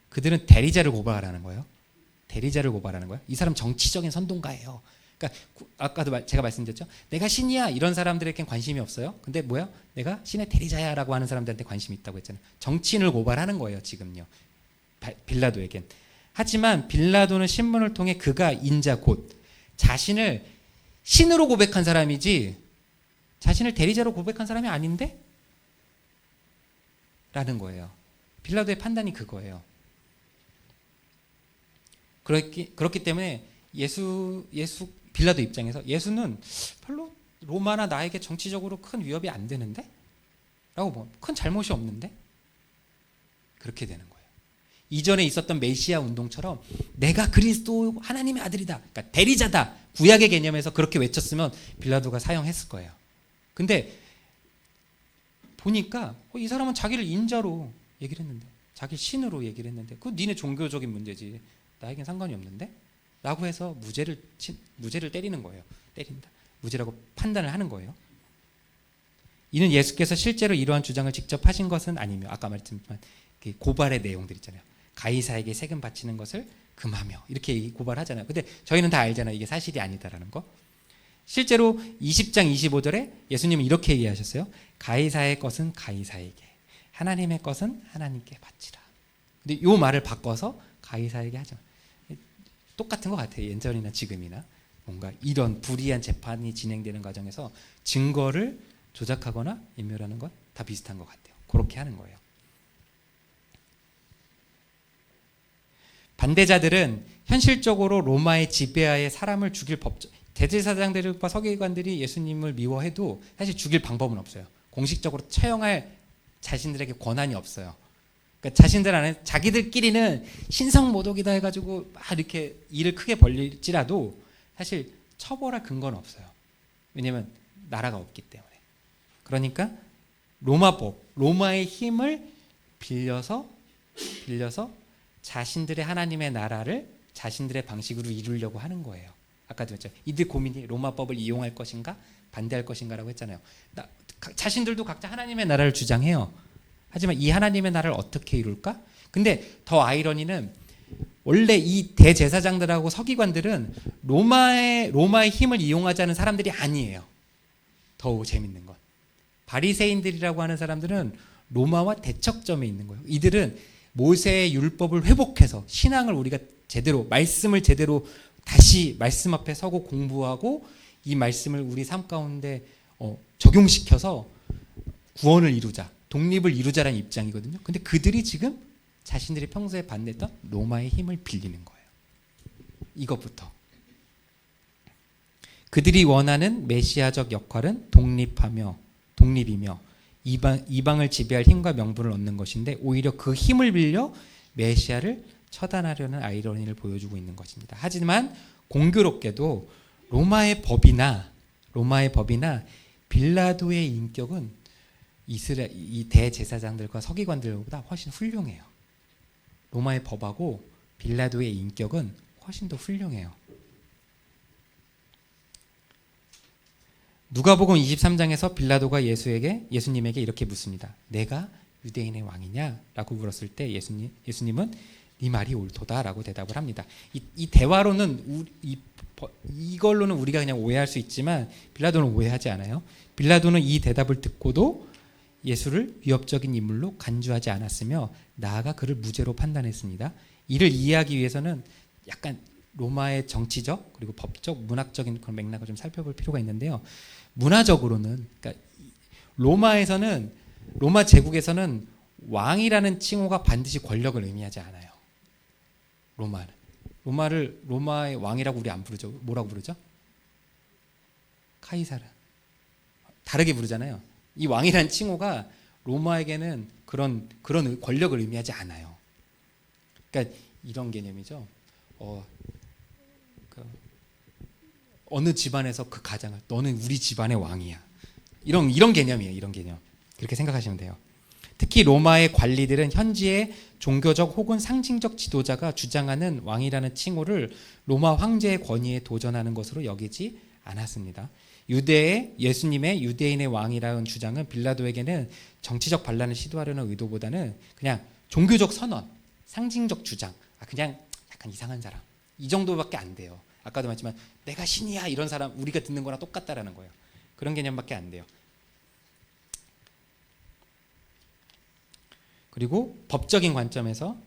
그들은 대리자를 고발하는 거예요. 대리자를 고발하는 거예요. 이 사람 정치적인 선동가예요. 그러니까 아까도 제가 말씀드렸죠. 내가 신이야 이런 사람들에겐 관심이 없어요. 근데 뭐야? 내가 신의 대리자야라고 하는 사람들한테 관심이 있다고 했잖아요. 정치인을 고발하는 거예요. 지금요. 빌라도에겐. 하지만 빌라도는 신문을 통해 그가 인자 곧 자신을 신으로 고백한 사람이지 자신을 대리자로 고백한 사람이 아닌데? 라는 거예요. 빌라도의 판단이 그거예요. 그렇기 때문에 빌라도 입장에서 예수는 별로 로마나 나에게 정치적으로 큰 위협이 안 되는데? 라고 큰 잘못이 없는데? 그렇게 되는 거예요. 이전에 있었던 메시아 운동처럼 내가 그리스도 하나님의 아들이다. 그러니까 대리자다. 구약의 개념에서 그렇게 외쳤으면 빌라도가 사형했을 거예요. 근데 보니까 이 사람은 자기를 인자로 얘기를 했는데, 자기 신으로 얘기를 했는데, 그건 니네 종교적인 문제지. 나에겐 상관이 없는데? 라고 해서 무죄를 때리는 거예요. 때린다. 무죄라고 판단을 하는 거예요. 이는 예수께서 실제로 이러한 주장을 직접 하신 것은 아니며, 아까 말했지만 고발의 내용들 있잖아요. 가이사에게 세금 바치는 것을 금하며 이렇게 고발하잖아요. 근데 저희는 다 알잖아요. 이게 사실이 아니다라는 거. 실제로 20장 25절에 예수님은 이렇게 얘기하셨어요. 가이사의 것은 가이사에게, 하나님의 것은 하나님께 바치라. 근데 이 말을 바꿔서 가이사에게 하죠. 똑같은 것 같아요. 예전이나 지금이나 뭔가 이런 불이한 재판이 진행되는 과정에서 증거를 조작하거나 인멸하는 건 다 비슷한 것 같아요. 그렇게 하는 거예요. 반대자들은 현실적으로 로마의 지배하에 사람을 죽일 대제사장들과 서기관들이 예수님을 미워해도 사실 죽일 방법은 없어요. 공식적으로 처형할 자신들에게 권한이 없어요. 그러니까 자신들 안에 자기들끼리는 신성모독이다 해가지고 막 이렇게 일을 크게 벌릴지라도 사실 처벌할 근거는 없어요. 왜냐하면 나라가 없기 때문에. 그러니까 로마의 힘을 빌려서 자신들의 하나님의 나라를 자신들의 방식으로 이루려고 하는 거예요. 아까도 했죠. 이들 고민이 로마법을 이용할 것인가 반대할 것인가라고 했잖아요. 자신들도 각자 하나님의 나라를 주장해요. 하지만 이 하나님의 나라를 어떻게 이룰까? 근데 더 아이러니는 원래 이 대제사장들하고 서기관들은 로마의 힘을 이용하자는 사람들이 아니에요. 더 재밌는 건 바리새인들이라고 하는 사람들은 로마와 대척점에 있는 거예요. 이들은 모세의 율법을 회복해서 신앙을 우리가 제대로, 말씀을 제대로 다시 말씀 앞에 서고 공부하고 이 말씀을 우리 삶 가운데 적용시켜서 구원을 이루자, 독립을 이루자라는 입장이거든요. 근데 그들이 지금 자신들이 평소에 반대했던 로마의 힘을 빌리는 거예요. 이것부터. 그들이 원하는 메시아적 역할은 독립이며 이방을 지배할 힘과 명분을 얻는 것인데 오히려 그 힘을 빌려 메시아를 처단하려는 아이러니를 보여주고 있는 것입니다. 하지만 공교롭게도 로마의 법이나 빌라도의 인격은 이 대제사장들과 서기관들보다 훨씬 훌륭해요. 로마의 법하고 빌라도의 인격은 훨씬 더 훌륭해요. 누가복음 23장에서 빌라도가 예수님에게 이렇게 묻습니다. 내가 유대인의 왕이냐? 라고 물었을 때 예수님은 네 말이 옳도다라고 대답을 합니다. 이 대화로는 이걸로는 우리가 그냥 오해할 수 있지만 빌라도는 오해하지 않아요. 빌라도는 이 대답을 듣고도 예수를 위협적인 인물로 간주하지 않았으며 나아가 그를 무죄로 판단했습니다. 이를 이해하기 위해서는 약간 로마의 정치적 그리고 법적, 문학적인 그런 맥락을 좀 살펴볼 필요가 있는데요. 문화적으로는 그러니까 로마 제국에서는 왕이라는 칭호가 반드시 권력을 의미하지 않아요. 로마의 왕이라고 우리 안 부르죠. 뭐라고 부르죠? 카이사르. 다르게 부르잖아요. 이 왕이라는 칭호가 로마에게는 그런 권력을 의미하지 않아요. 그러니까 이런 개념이죠. 어느 집안에서 그 가장을 너는 우리 집안의 왕이야. 이런 개념이에요. 이런 개념. 그렇게 생각하시면 돼요. 특히 로마의 관리들은 현지의 종교적 혹은 상징적 지도자가 주장하는 왕이라는 칭호를 로마 황제의 권위에 도전하는 것으로 여기지 않았습니다. 예수님의 유대인의 왕이라는 주장은 빌라도에게는 정치적 반란을 시도하려는 의도보다는 그냥 종교적 선언, 상징적 주장, 그냥 약간 이상한 사람 이 정도밖에 안 돼요. 아까도 말했지만 내가 신이야 이런 사람 우리가 듣는 거랑 똑같다라는 거예요. 그런 개념밖에 안 돼요. 그리고 법적인 관점에서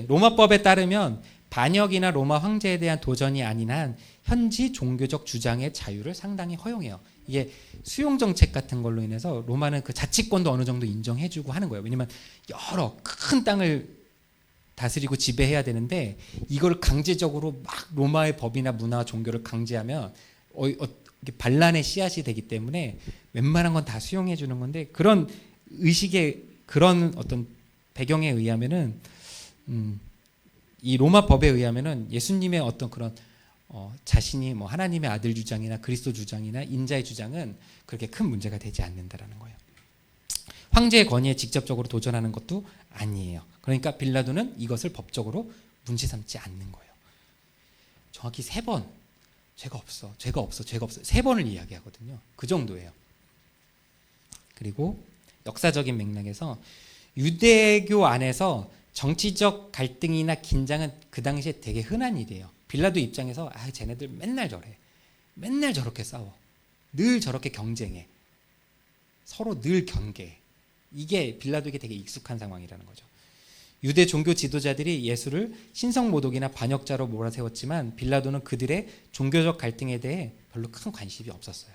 로마법에 따르면 반역이나 로마 황제에 대한 도전이 아닌 한 현지 종교적 주장의 자유를 상당히 허용해요. 이게 수용 정책 같은 걸로 인해서 로마는 그 자치권도 어느 정도 인정해주고 하는 거예요. 왜냐면 여러 큰 땅을 다스리고 지배해야 되는데 이걸 강제적으로 막 로마의 법이나 문화, 종교를 강제하면 반란의 씨앗이 되기 때문에 웬만한 건 다 수용해 주는 건데, 그런 의식의 그런 어떤 배경에 의하면은 이 로마 법에 의하면은 예수님의 어떤 그런 자신이 뭐 하나님의 아들 주장이나 그리스도 주장이나 인자의 주장은 그렇게 큰 문제가 되지 않는다라는 거예요. 황제의 권위에 직접적으로 도전하는 것도 아니에요. 그러니까 빌라도는 이것을 법적으로 문제 삼지 않는 거예요. 정확히 3번 죄가 없어, 죄가 없어, 죄가 없어 3번을 이야기하거든요. 그 정도예요. 그리고 역사적인 맥락에서 유대교 안에서 정치적 갈등이나 긴장은 그 당시에 되게 흔한 일이에요. 빌라도 입장에서 쟤네들 맨날 저래, 맨날 저렇게 싸워, 늘 저렇게 경쟁해, 서로 늘 경계해. 이게 빌라도에게 되게 익숙한 상황이라는 거죠. 유대 종교 지도자들이 예수를 신성모독이나 반역자로 몰아세웠지만 빌라도는 그들의 종교적 갈등에 대해 별로 큰 관심이 없었어요.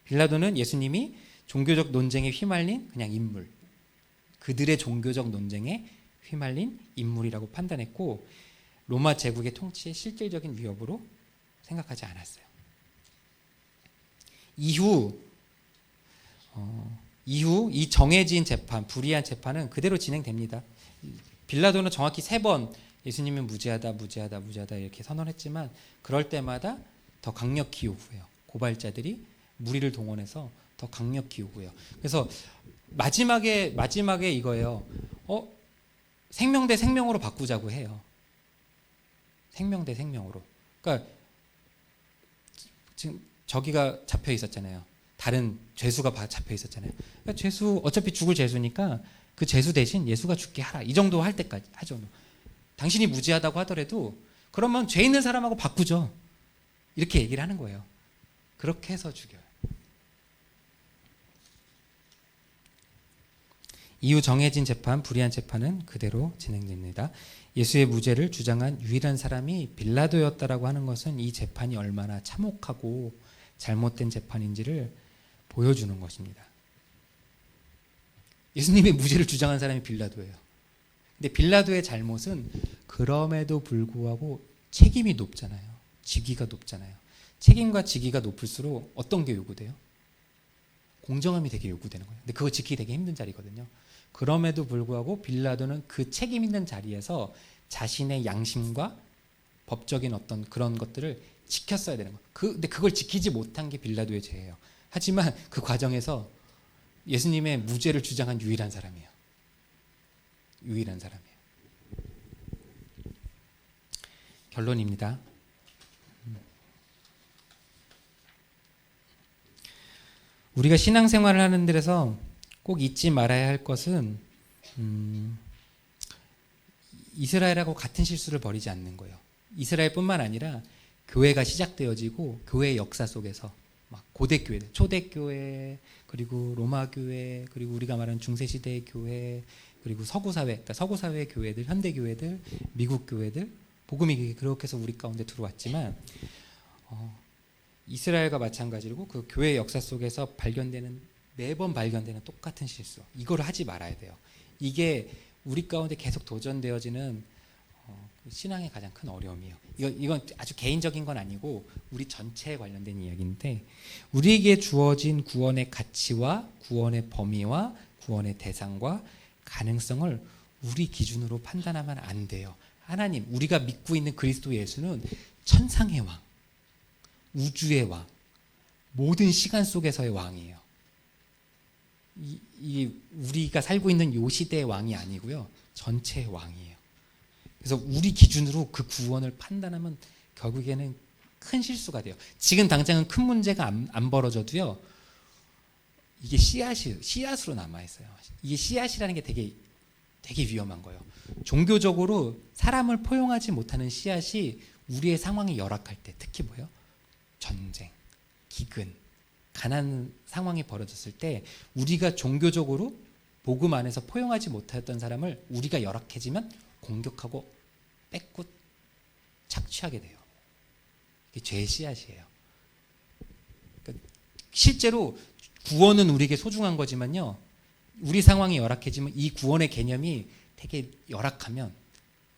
빌라도는 예수님이 종교적 논쟁에 휘말린 그냥 인물, 그들의 종교적 논쟁에 휘말린 인물이라고 판단했고 로마 제국의 통치에 실질적인 위협으로 생각하지 않았어요. 이후 이 정해진 재판, 불의한 재판은 그대로 진행됩니다. 빌라도는 정확히 3번 예수님은 무죄하다, 무죄하다, 무죄하다 이렇게 선언했지만 그럴 때마다 더 강력히 요구해요. 고발자들이 무리를 동원해서 더 강력히 요구해요. 그래서 마지막에 이거예요. 생명 대 생명으로 바꾸자고 해요. 생명 대 생명으로. 그러니까 지금 저기가 잡혀 있었잖아요. 다른 죄수가 잡혀 있었잖아요. 그러니까 죄수 어차피 죽을 죄수니까 그 죄수 대신 예수가 죽게 하라. 이 정도 할 때까지 하죠. 당신이 무죄하다고 하더라도 그러면 죄 있는 사람하고 바꾸죠. 이렇게 얘기를 하는 거예요. 그렇게 해서 죽여요. 이후 정해진 재판, 불의한 재판은 그대로 진행됩니다. 예수의 무죄를 주장한 유일한 사람이 빌라도였다라고 하는 것은 이 재판이 얼마나 참혹하고 잘못된 재판인지를 보여주는 것입니다. 예수님의 무죄를 주장한 사람이 빌라도예요. 근데 빌라도의 잘못은 그럼에도 불구하고 책임이 높잖아요. 직위가 높잖아요. 책임과 직위가 높을수록 어떤 게 요구돼요? 공정함이 되게 요구되는 거예요. 근데 그거 지키기 되게 힘든 자리거든요. 그럼에도 불구하고 빌라도는 그 책임 있는 자리에서 자신의 양심과 법적인 어떤 그런 것들을 지켰어야 되는 거예요. 근데 그걸 지키지 못한 게 빌라도의 죄예요. 하지만 그 과정에서 예수님의 무죄를 주장한 유일한 사람이에요. 유일한 사람이에요. 결론입니다. 우리가 신앙생활을 하는 데서 꼭 잊지 말아야 할 것은 이스라엘하고 같은 실수를 벌이지 않는 거예요. 이스라엘뿐만 아니라 교회가 시작되어지고 교회의 역사 속에서 막 고대 교회들, 초대 교회, 그리고 로마 교회, 그리고 우리가 말하는 중세 시대의 교회, 그리고 서구 사회, 그러니까 서구 사회의 교회들, 현대 교회들, 미국 교회들, 복음이 그렇게 해서 우리 가운데 들어왔지만 이스라엘과 마찬가지로 그 교회의 역사 속에서 매번 발견되는 똑같은 실수, 이걸 하지 말아야 돼요. 이게 우리 가운데 계속 도전되어지는 신앙의 가장 큰 어려움이에요. 이건 아주 개인적인 건 아니고 우리 전체에 관련된 이야기인데, 우리에게 주어진 구원의 가치와 구원의 범위와 구원의 대상과 가능성을 우리 기준으로 판단하면 안 돼요. 하나님, 우리가 믿고 있는 그리스도 예수는 천상의 왕, 우주의 왕, 모든 시간 속에서의 왕이에요. 우리가 살고 있는 요 시대의 왕이 아니고요, 전체의 왕이에요. 그래서 우리 기준으로 그 구원을 판단하면 결국에는 큰 실수가 돼요. 지금 당장은 큰 문제가 안 벌어져도요, 이게 씨앗으로 남아있어요. 이게 씨앗이라는 게 되게 위험한 거예요. 종교적으로 사람을 포용하지 못하는 씨앗이 우리의 상황이 열악할 때, 특히 뭐예요? 전쟁, 기근, 가난 상황이 벌어졌을 때 우리가 종교적으로 복음 안에서 포용하지 못했던 사람을 우리가 열악해지면 공격하고 뺏고 착취하게 돼요. 이게 죄의 씨앗이에요. 그러니까 실제로 구원은 우리에게 소중한 거지만요. 우리 상황이 열악해지면 이 구원의 개념이 되게 열악하면,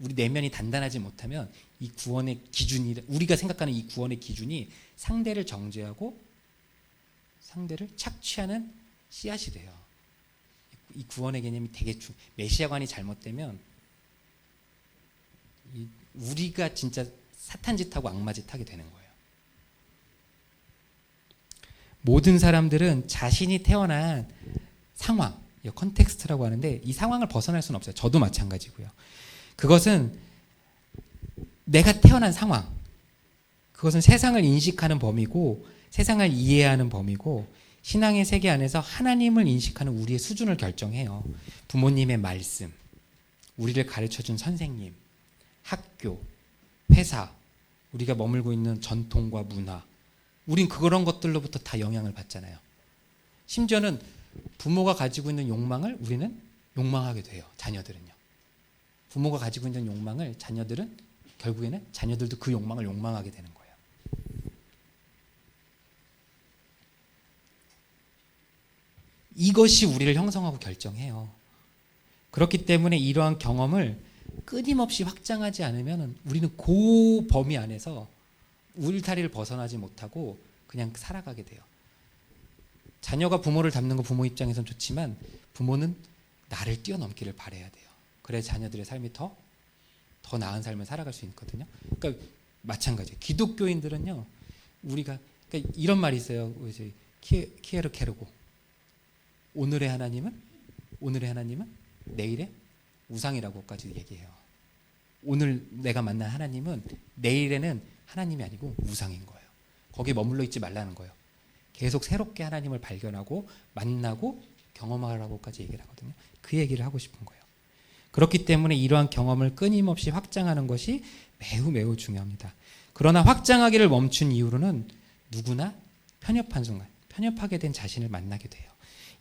우리 내면이 단단하지 못하면 이 구원의 기준이, 우리가 생각하는 이 구원의 기준이 상대를 정죄하고 상대를 착취하는 씨앗이 돼요. 이 구원의 개념이 되게 메시아관이 잘못되면 우리가 진짜 사탄짓하고 악마짓하게 되는 거예요. 모든 사람들은 자신이 태어난 상황, 컨텍스트라고 하는데, 이 상황을 벗어날 수는 없어요. 저도 마찬가지고요. 그것은 내가 태어난 상황, 그것은 세상을 인식하는 범위고 세상을 이해하는 범위고 신앙의 세계 안에서 하나님을 인식하는 우리의 수준을 결정해요. 부모님의 말씀, 우리를 가르쳐준 선생님, 학교, 회사, 우리가 머물고 있는 전통과 문화, 우린 그런 것들로부터 다 영향을 받잖아요. 심지어는 부모가 가지고 있는 욕망을 우리는 욕망하게 돼요. 자녀들은요. 부모가 가지고 있는 욕망을 자녀들은 결국에는 자녀들도 그 욕망을 욕망하게 되는 거예요. 이것이 우리를 형성하고 결정해요. 그렇기 때문에 이러한 경험을 끊임없이 확장하지 않으면 우리는 그 범위 안에서 울타리를 벗어나지 못하고 그냥 살아가게 돼요. 자녀가 부모를 닮는 거 부모 입장에선 좋지만 부모는 나를 뛰어넘기를 바라야 돼요. 그래야 자녀들의 삶이 더 나은 삶을 살아갈 수 있거든요. 그러니까 마찬가지예요. 기독교인들은요, 우리가 그러니까 이런 말이 있어요. 이제 키에르 케르고, 오늘의 하나님은 내일의 우상이라고까지 얘기해요. 오늘 내가 만난 하나님은 내일에는 하나님이 아니고 우상인 거예요. 거기에 머물러 있지 말라는 거예요. 계속 새롭게 하나님을 발견하고 만나고 경험하라고까지 얘기를 하거든요. 그 얘기를 하고 싶은 거예요. 그렇기 때문에 이러한 경험을 끊임없이 확장하는 것이 매우 매우 중요합니다. 그러나 확장하기를 멈춘 이후로는 누구나 편협한 순간, 편협하게 된 자신을 만나게 돼요.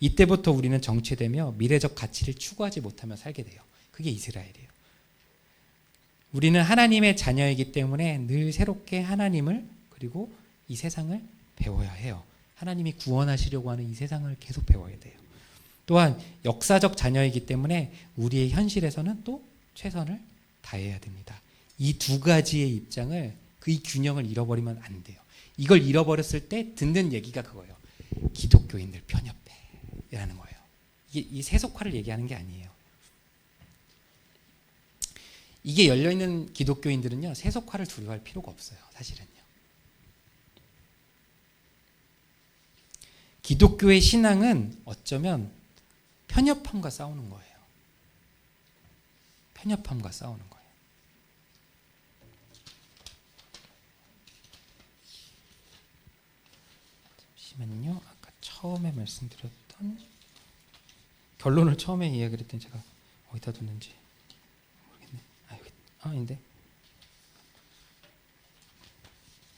이때부터 우리는 정체되며 미래적 가치를 추구하지 못하며 살게 돼요. 그게 이스라엘이에요. 우리는 하나님의 자녀이기 때문에 늘 새롭게 하나님을 그리고 이 세상을 배워야 해요. 하나님이 구원하시려고 하는 이 세상을 계속 배워야 돼요. 또한 역사적 자녀이기 때문에 우리의 현실에서는 또 최선을 다해야 됩니다. 이 두 가지의 입장을, 이 균형을 잃어버리면 안 돼요. 이걸 잃어버렸을 때 듣는 얘기가 그거예요. 기독교인들 편협해 라는 거예요. 이게 이 세속화를 얘기하는 게 아니에요. 이게 열려있는 기독교인들은요, 세속화를 두려워할 필요가 없어요. 사실은요. 기독교의 신앙은 어쩌면 편협함과 싸우는 거예요. 편협함과 싸우는 거예요. 잠시만요. 아까 처음에 말씀드렸던 결론을 처음에 이야기를 했더니 제가 어디다 뒀는지 모르겠네. 여기, 아닌데.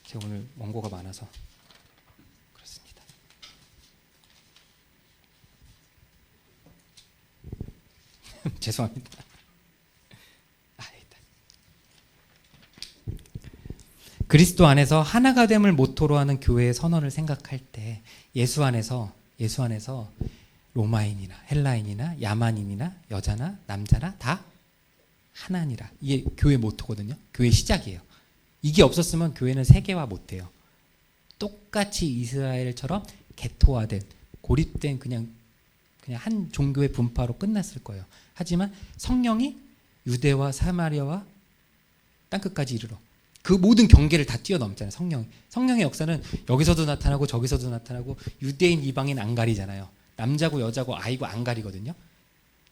제가 오늘 원고가 많아서 그렇습니다. 죄송합니다. 여기다. 그리스도 안에서 하나가 됨을 모토로 하는 교회의 선언을 생각할 때 예수 안에서 로마인이나 헬라인이나 야만인이나 여자나 남자나 다 하나니라. 이게 교회 모토거든요. 교회 시작이에요. 이게 없었으면 교회는 세계화 못 돼요. 똑같이 이스라엘처럼 개토화된, 고립된 그냥 한 종교의 분파로 끝났을 거예요. 하지만 성령이 유대와 사마리아와 땅끝까지 이르러 그 모든 경계를 다 뛰어넘잖아요. 성령의 역사는 여기서도 나타나고 저기서도 나타나고 유대인 이방인 안 가리잖아요. 남자고 여자고 아이고 안 가리거든요.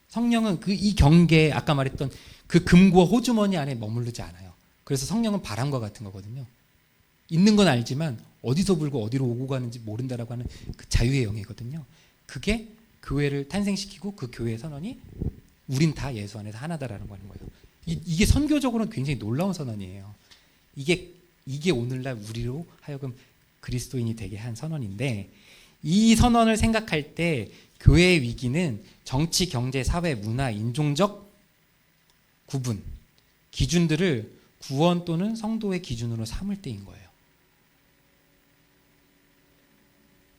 성령은 이 경계에 아까 말했던 그 금고와 호주머니 안에 머무르지 않아요. 그래서 성령은 바람과 같은 거거든요. 있는 건 알지만 어디서 불고 어디로 오고 가는지 모른다라고 하는 그 자유의 영이거든요. 그게 교회를 탄생시키고 그 교회의 선언이 우린 다 예수 안에서 하나다라는 거예요. 이게 선교적으로는 굉장히 놀라운 선언이에요. 이게 오늘날 우리로 하여금 그리스도인이 되게 한 선언인데, 이 선언을 생각할 때 교회의 위기는 정치, 경제, 사회, 문화, 인종적 구분, 기준들을 구원 또는 성도의 기준으로 삼을 때인 거예요.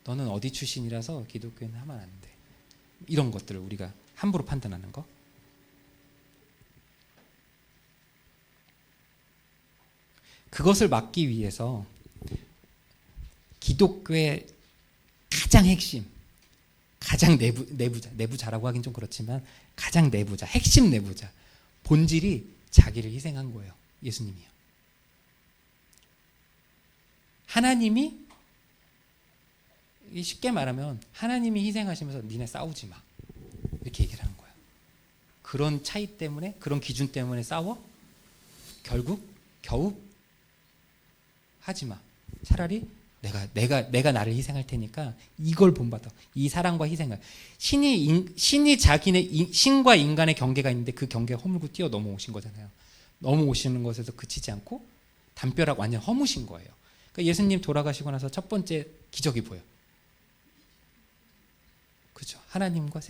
너는 어디 출신이라서 기독교는 하면 안 돼. 이런 것들을 우리가 함부로 판단하는 거. 그것을 막기 위해서 기독교의 가장 핵심, 가장 내부자라고 하긴 좀 그렇지만 가장 내부자, 핵심 내부자, 본질이 자기를 희생한 거예요. 예수님이요. 하나님이, 쉽게 말하면 하나님이 희생하시면서 니네 싸우지 마, 이렇게 얘기를 하는 거예요. 그런 차이 때문에, 그런 기준 때문에 싸워? 결국 겨우 하지 마. 차라리 내가 나를 희생할 테니까 이걸 본받아. 이 사랑과 희생을. 신이 자기네, 신과 인간의 경계가 있는데 그 경계 허물고 뛰어 넘어오신 거잖아요. 넘어오시는 것에서 그치지 않고 담벼락 완전 허무신 거예요. 그러니까 예수님 돌아가시고 나서 첫 번째 기적이 보여. 그죠? 하나님과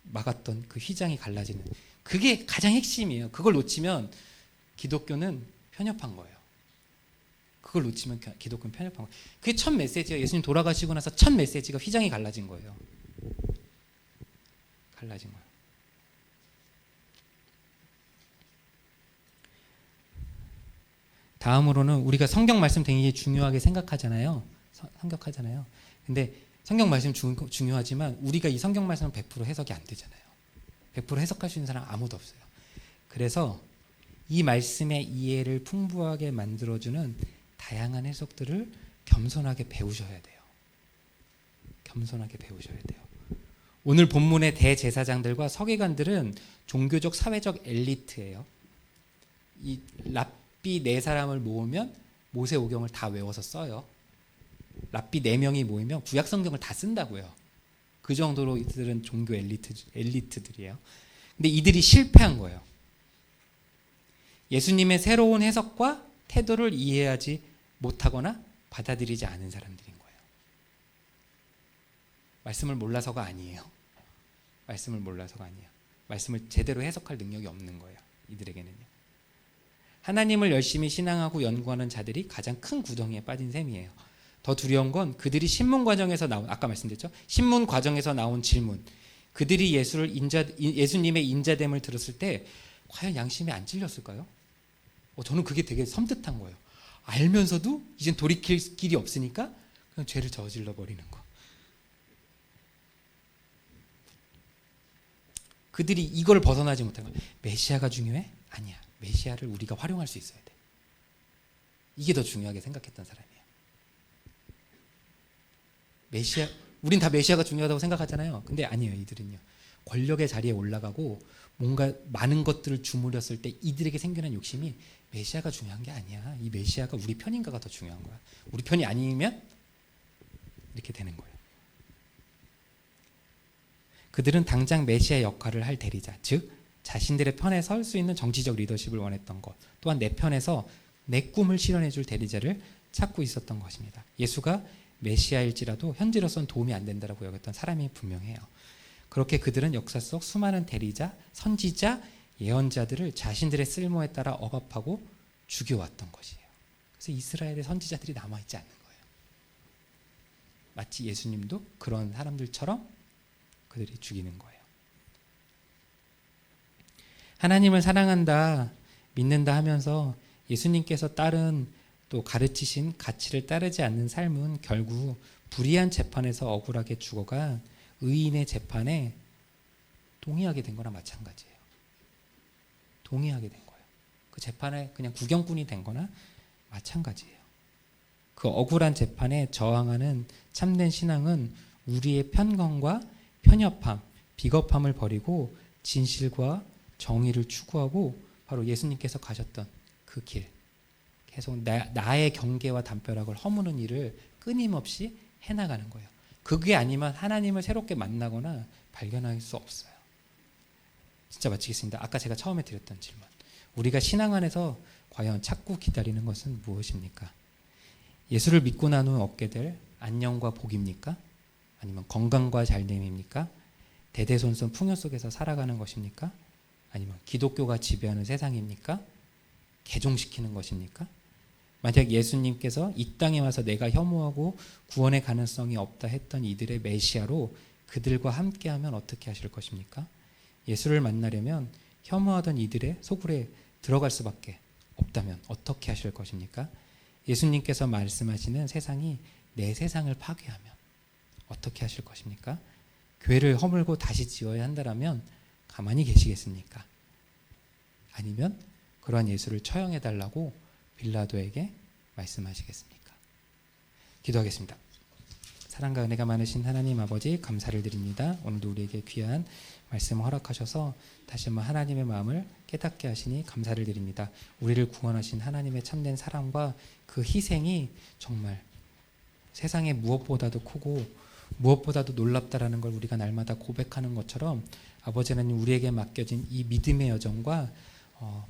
막았던 그 휘장이 갈라지는, 그게 가장 핵심이에요. 그걸 놓치면 기독교는 편협한 거예요. 그걸 놓치면 기독교는 편협한 거예요. 그게 첫 메시지예요. 예수님 돌아가시고 나서 첫 메시지가 휘장이 갈라진 거예요. 갈라진 거예요. 다음으로는 우리가 성경 말씀 되게 중요하게 생각하잖아요. 생각하잖아요. 근데 성경 말씀 중요하지만 우리가 이 성경 말씀은 100% 해석이 안 되잖아요. 100% 해석할 수 있는 사람 아무도 없어요. 그래서 이 말씀의 이해를 풍부하게 만들어주는 다양한 해석들을 겸손하게 배우셔야 돼요. 겸손하게 배우셔야 돼요. 오늘 본문의 대제사장들과 서기관들은 종교적 사회적 엘리트예요. 이 랍비 4사람을 모으면 모세오경을 다 외워서 써요. 랍비 4명이 모이면 구약 성경을 다 쓴다고요. 그 정도로 이들은 종교 엘리트들이에요. 근데 이들이 실패한 거예요. 예수님의 새로운 해석과 태도를 이해하지 못하거나 받아들이지 않은 사람들인 거예요. 말씀을 몰라서가 아니에요. 말씀을 몰라서가 아니에요. 말씀을 제대로 해석할 능력이 없는 거예요. 이들에게는요. 하나님을 열심히 신앙하고 연구하는 자들이 가장 큰 구덩이에 빠진 셈이에요. 더 두려운 건 그들이 신문 과정에서 나온, 아까 말씀드렸죠? 신문 과정에서 나온 질문. 그들이 예수님의 인자됨을 들었을 때 과연 양심이 안 찔렸을까요? 저는 그게 되게 섬뜩한 거예요. 알면서도 이젠 돌이킬 길이 없으니까 그냥 죄를 저질러 버리는 거. 그들이 이걸 벗어나지 못한 거예요. 메시아가 중요해? 아니야. 메시아를 우리가 활용할 수 있어야 돼. 이게 더 중요하게 생각했던 사람이에요. 메시아, 우린 다 메시아가 중요하다고 생각하잖아요. 근데 아니에요. 이들은요. 권력의 자리에 올라가고 뭔가 많은 것들을 주무렸을 때 이들에게 생겨난 욕심이 메시아가 중요한 게 아니야. 이 메시아가 우리 편인가가 더 중요한 거야. 우리 편이 아니면 이렇게 되는 거예요. 그들은 당장 메시아 역할을 할 대리자, 즉 자신들의 편에 설 수 있는 정치적 리더십을 원했던 것, 또한 내 편에서 내 꿈을 실현해 줄 대리자를 찾고 있었던 것입니다. 예수가 메시아일지라도 현재로서는 도움이 안 된다고 여겼던 사람이 분명해요. 그렇게 그들은 역사 속 수많은 대리자, 선지자, 예언자들을 자신들의 쓸모에 따라 억압하고 죽여왔던 것이에요. 그래서 이스라엘의 선지자들이 남아있지 않는 거예요. 마치 예수님도 그런 사람들처럼 그들이 죽이는 거예요. 하나님을 사랑한다, 믿는다 하면서 예수님께서 따른 또 가르치신 가치를 따르지 않는 삶은 결국 불의한 재판에서 억울하게 죽어간 의인의 재판에 동의하게 된 거나 마찬가지예요. 동의하게 된 거예요. 그 재판에 그냥 구경꾼이 된 거나 마찬가지예요. 그 억울한 재판에 저항하는 참된 신앙은 우리의 편견과 편협함, 비겁함을 버리고 진실과 정의를 추구하고 바로 예수님께서 가셨던 그 길, 계속 나의 경계와 담벼락을 허무는 일을 끊임없이 해나가는 거예요. 그게 아니면 하나님을 새롭게 만나거나 발견할 수 없어요. 진짜 마치겠습니다. 아까 제가 처음에 드렸던 질문, 우리가 신앙 안에서 과연 찾고 기다리는 것은 무엇입니까? 예수를 믿고 난 후 얻게 될 안녕과 복입니까? 아니면 건강과 잘됨입니까? 대대손손 풍요 속에서 살아가는 것입니까? 아니면 기독교가 지배하는 세상입니까? 개종시키는 것입니까? 만약 예수님께서 이 땅에 와서 내가 혐오하고 구원의 가능성이 없다 했던 이들의 메시아로 그들과 함께하면 어떻게 하실 것입니까? 예수를 만나려면 혐오하던 이들의 소굴에 들어갈 수밖에 없다면 어떻게 하실 것입니까? 예수님께서 말씀하시는 세상이 내 세상을 파괴하면 어떻게 하실 것입니까? 교회를 허물고 다시 지어야 한다면 가만히 계시겠습니까? 아니면 그러한 예수를 처형해달라고 빌라도에게 말씀하시겠습니까? 기도하겠습니다. 사랑과 은혜가 많으신 하나님 아버지 감사를 드립니다. 오늘도 우리에게 귀한 말씀을 허락하셔서 다시 한번 하나님의 마음을 깨닫게 하시니 감사를 드립니다. 우리를 구원하신 하나님의 참된 사랑과 그 희생이 정말 세상에 무엇보다도 크고 무엇보다도 놀랍다라는 걸 우리가 날마다 고백하는 것처럼 아버지 하나님 우리에게 맡겨진 이 믿음의 여정과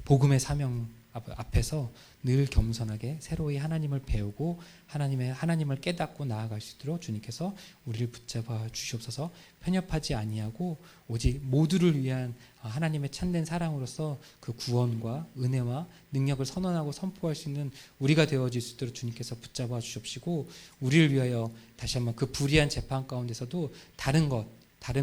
복음의 사명 앞에서 늘 겸손하게 새로이 하나님을 배우고 하나님을 깨닫고 나아갈 수 있도록 주님께서 우리를 붙잡아 주시옵소서. 편협하지 아니하고 오직 모두를 위한 하나님의 참된 사랑으로서 그 구원과 은혜와 능력을 선언하고 선포할 수 있는 우리가 되어질 수 있도록 주님께서 붙잡아 주시옵시고 우리를 위하여 다시 한번 그 불의한 재판 가운데서도 다른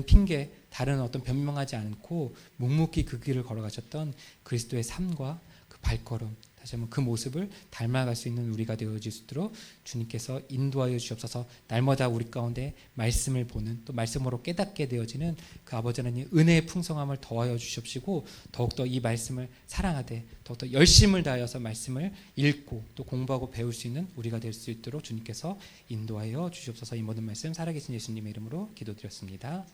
핑계, 다른 어떤 변명하지 않고 묵묵히 그 길을 걸어가셨던 그리스도의 삶과 그 발걸음, 다시 한번 그 모습을 닮아갈 수 있는 우리가 되어질 수 있도록 주님께서 인도하여 주시옵소서. 날마다 우리 가운데 말씀을 보는 또 말씀으로 깨닫게 되어지는 그 아버지 하나님 은혜의 풍성함을 더하여 주시옵시고 더욱더 이 말씀을 사랑하되 더욱더 열심을 다하여서 말씀을 읽고 또 공부하고 배울 수 있는 우리가 될 수 있도록 주님께서 인도하여 주시옵소서. 이 모든 말씀 살아계신 예수님의 이름으로 기도드렸습니다.